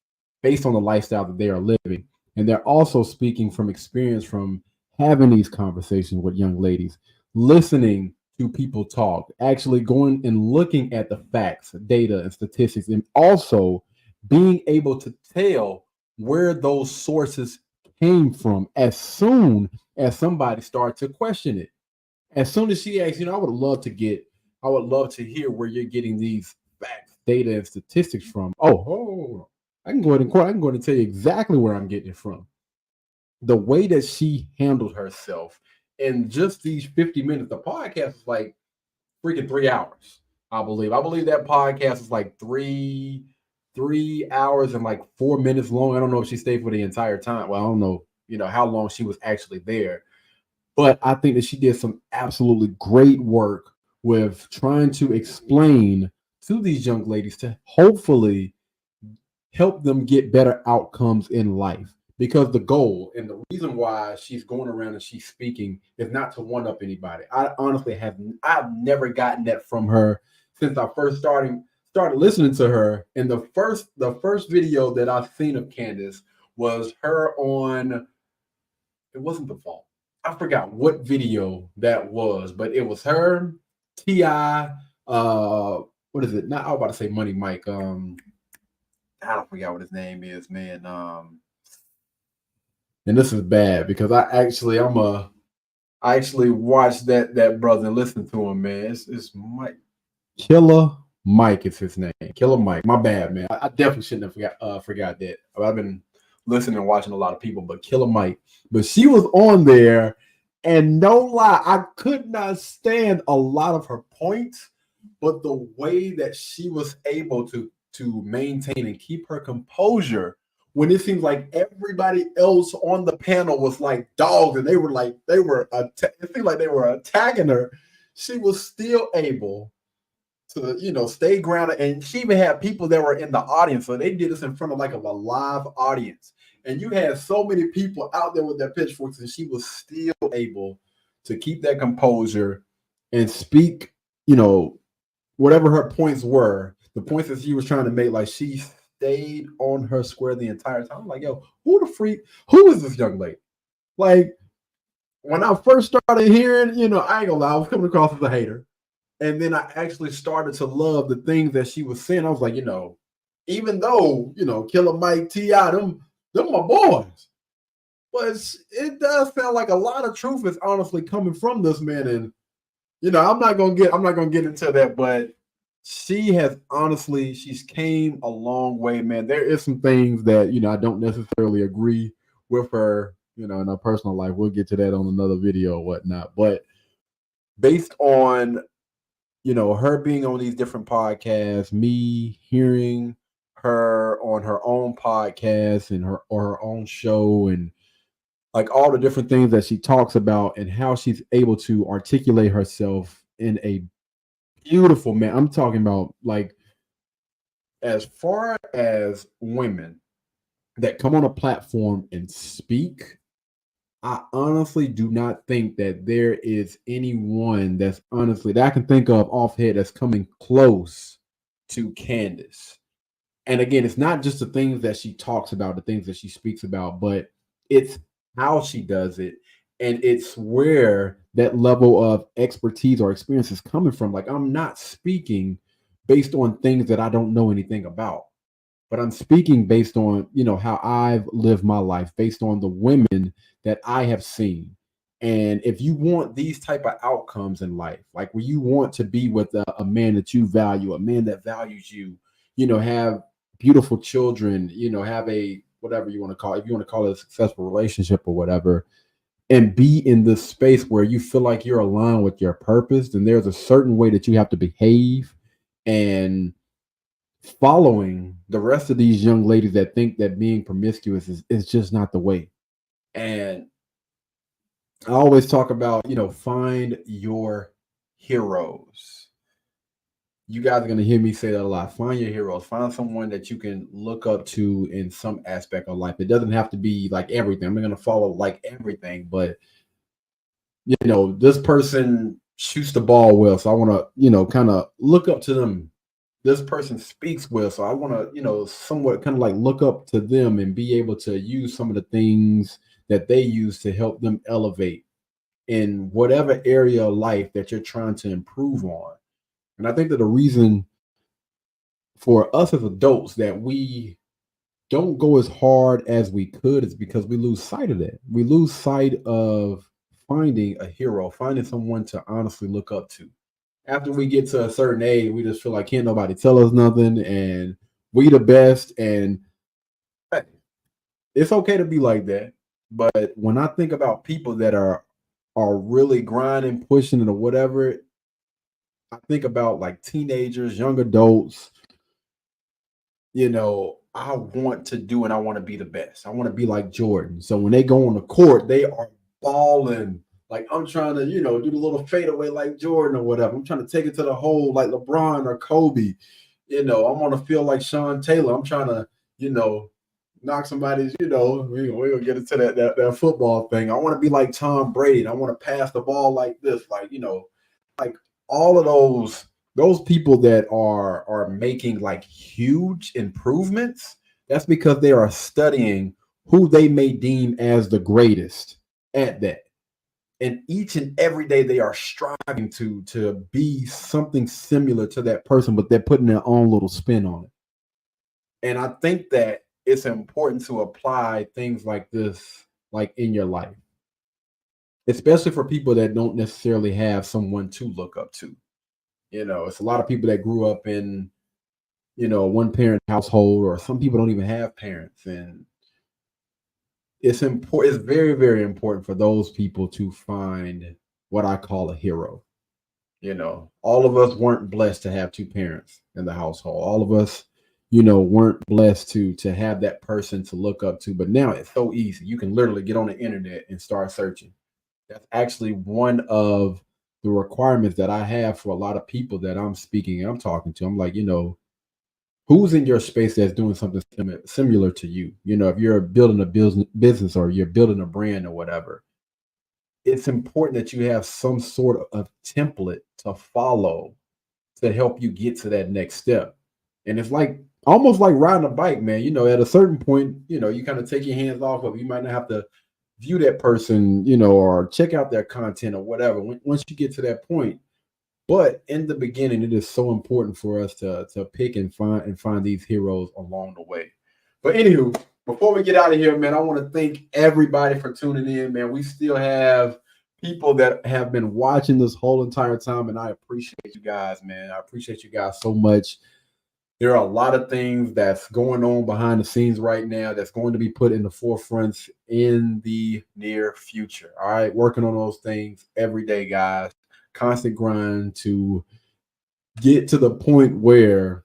based on the lifestyle that they are living, and they're also speaking from experience from having these conversations with young ladies, listening to people talk, actually going and looking at the facts, data, and statistics, and also being able to tell where those sources came from as soon as somebody started to question it. As soon as she asked, I would love to hear where you're getting these facts, data, and statistics from. Oh, I can go ahead and quote. I can go ahead and tell you exactly where I'm getting it from. The way that she handled herself in just these 50 minutes. The podcast is like freaking 3 hours, I believe. I believe that podcast is like three hours and like 4 minutes long. I don't know if she stayed for the entire time. Well, I don't know, how long she was actually there. But I think that she did some absolutely great work with trying to explain to these young ladies to hopefully help them get better outcomes in life. Because the goal and the reason why she's going around and she's speaking is not to one up anybody. I've never gotten that from her since I first started listening to her. And the first video that I've seen of Candance was her on, it wasn't the fault. I forgot what video that was, but it was her, T.I., what is it? Not I was about to say Money Mike. I don't forget what his name is, man. And this is bad because I actually watched that brother and listened to him, man. It's Mike. Killer Mike is his name. Killer Mike. My bad, man. I definitely shouldn't have forgot that. I've been listening and watching a lot of people, but Killer Mike. But she was on there, and no lie, I could not stand a lot of her points, but the way that she was able to maintain and keep her composure when it seems like everybody else on the panel was like dogs, and it seemed like they were attacking her. She was still able to, stay grounded. And she even had people that were in the audience. So they did this in front of like a live audience. And you had so many people out there with their pitchforks, and she was still able to keep that composure and speak, whatever her points were, the points that she was trying to make, like she stayed on her square the entire time. I'm like, yo, who is this young lady? Like, when I first started hearing, I ain't gonna lie, I was coming across as a hater. And then I actually started to love the things that she was saying. I was like, even though, Killer Mike, T.I., them my boys. But it does sound like a lot of truth is honestly coming from this man. And, I'm not gonna get into that, but she's came a long way, man. There is some things that, I don't necessarily agree with her, in her personal life. We'll get to that on another video or whatnot. But based on, her being on these different podcasts, me hearing her on her own podcast and her own show, and like all the different things that she talks about and how she's able to articulate herself in a beautiful man. I'm talking about, like, as far as women that come on a platform and speak, I honestly do not think that there is anyone that I can think of off head that's coming close to Candance. And again, it's not just the things that she talks about, the things that she speaks about, but it's how she does it. And it's where that level of expertise or experience is coming from. Like, I'm not speaking based on things that I don't know anything about, but I'm speaking based on, how I've lived my life, based on the women that I have seen. And if you want these type of outcomes in life, like where you want to be with a man that you value, a man that values you, have beautiful children, have a, whatever you want to call it, if you want to call it a successful relationship or whatever, and be in this space where you feel like you're aligned with your purpose, then there's a certain way that you have to behave and following the rest of these young ladies that think that being promiscuous is just not the way. And I always talk about, find your heroes. You guys are going to hear me say that a lot. Find your heroes. Find someone that you can look up to in some aspect of life. It doesn't have to be like everything. I'm not going to follow like everything, but this person shoots the ball well, so I want to, kind of look up to them. This person speaks well, so I want to, somewhat kind of like look up to them and be able to use some of the things that they use to help them elevate in whatever area of life that you're trying to improve on. And I think that the reason for us as adults that we don't go as hard as we could is because we lose sight of that. We lose sight of finding a hero, finding someone to honestly look up to. After we get to a certain age, we just feel like can't nobody tell us nothing, and we the best. And hey, it's okay to be like that. But when I think about people that are really grinding, pushing it or whatever, I think about like teenagers, young adults. I want to do and I want to be the best. I want to be like Jordan. So when they go on the court, they are balling. Like I'm trying to, do the little fadeaway like Jordan or whatever. I'm trying to take it to the hole like LeBron or Kobe. I want to feel like Sean Taylor. I'm trying to, knock somebody's, we're gonna get into that football thing. I want to be like Tom Brady. I want to pass the ball like this, like all of those people that are making like huge improvements. That's because they are studying who they may deem as the greatest at that. And each and every day they are striving to be something similar to that person, but they're putting their own little spin on it. And I think that it's important to apply things like this, like in your life, especially for people that don't necessarily have someone to look up to. It's a lot of people that grew up in, one parent household, or some people don't even have parents. And it's important. It's very, very important for those people to find what I call a hero. All of us weren't blessed to have two parents in the household. All of us, weren't blessed to have that person to look up to. But now it's so easy. You can literally get on the internet and start searching. That's actually one of the requirements that I have for a lot of people that I'm speaking and I'm talking to. I'm like, who's in your space that's doing something similar to you? If you're building a business or you're building a brand or whatever, it's important that you have some sort of template to follow to help you get to that next step. And it's like almost like riding a bike, man. At a certain point, you kind of take your hands off of it. You might not have to view that person, or check out their content or whatever once you get to that point. But in the beginning, it is so important for us to pick and find these heroes along the way. But anywho, before we get out of here, man, I want to thank everybody for tuning in, man. We still have people that have been watching this whole entire time, and I appreciate you guys, man. I appreciate you guys so much. There are a lot of things that's going on behind the scenes right now that's going to be put in the forefront in the near future. All right, working on those things every day, guys. Constant grind to get to the point where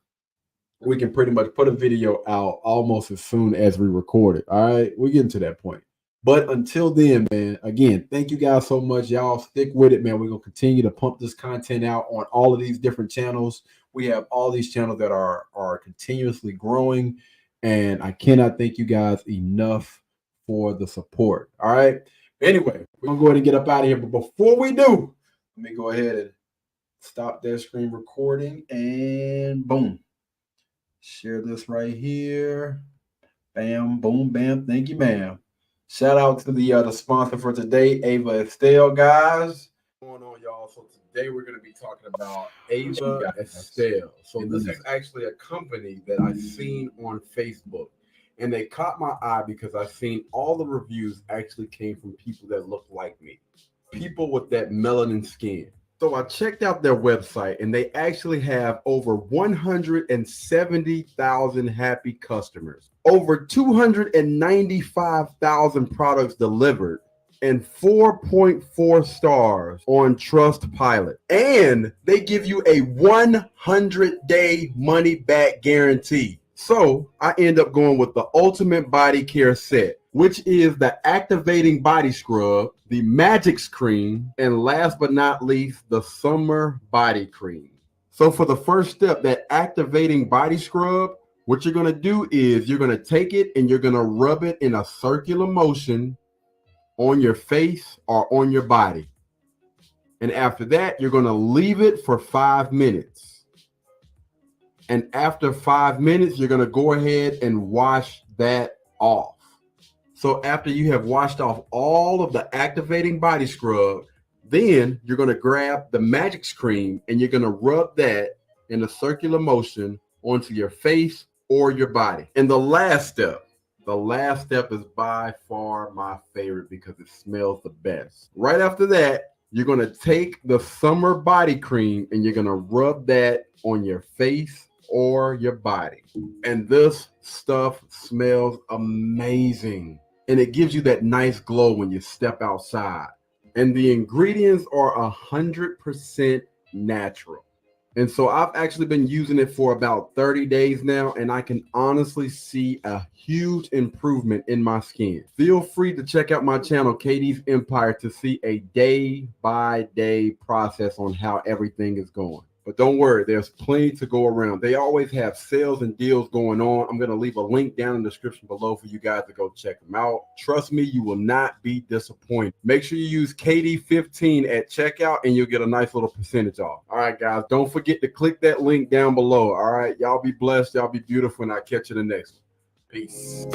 we can pretty much put a video out almost as soon as we record it. All right, we're getting to that point. But until then, man, again, thank you guys so much. Y'all stick with it, man. We're going to continue to pump this content out on all of these different channels. We have all these channels that are continuously growing, and I cannot thank you guys enough for the support. All right. Anyway, we're going to go ahead and get up out of here. But before we do, let me go ahead and stop that screen recording and boom. Share this right here. Bam, boom, bam. Thank you, ma'am. Shout out to the sponsor for today, Ava Estelle, guys. What's going on, y'all? So today we're going to be talking about Ava Estelle. So this is actually a company that I've seen on Facebook. And they caught my eye because I've seen all the reviews actually came from people that look like me. People with that melanin skin. So I checked out their website, and they actually have over 170,000 happy customers, over 295,000 products delivered, and 4.4 stars on Trustpilot. And they give you a 100-day money-back guarantee. So I end up going with the Ultimate Body Care Set, which is the activating body scrub, the magic cream, and last but not least, the summer body cream. So for the first step, that activating body scrub, what you're going to do is you're going to take it and you're going to rub it in a circular motion on your face or on your body. And after that, you're going to leave it for 5 minutes. And after 5 minutes, you're going to go ahead and wash that off. So after you have washed off all of the activating body scrub, then you're going to grab the magic cream and you're going to rub that in a circular motion onto your face or your body. And the last step is by far my favorite because it smells the best. Right after that, you're going to take the summer body cream and you're going to rub that on your face or your body. And this stuff smells amazing. And it gives you that nice glow when you step outside. And the ingredients are 100% natural. And so I've actually been using it for about 30 days now, and I can honestly see a huge improvement in my skin. Feel free to check out my channel, KD's Empire, to see a day-by-day process on how everything is going. But don't worry, there's plenty to go around. They always have sales and deals going on. I'm going to leave a link down in the description below for you guys to go check them out. Trust me, you will not be disappointed. Make sure you use KD15 at checkout and you'll get a nice little percentage off. All right, guys, don't forget to click that link down below. All right, y'all be blessed. Y'all be beautiful, and I'll catch you in the next one. Peace.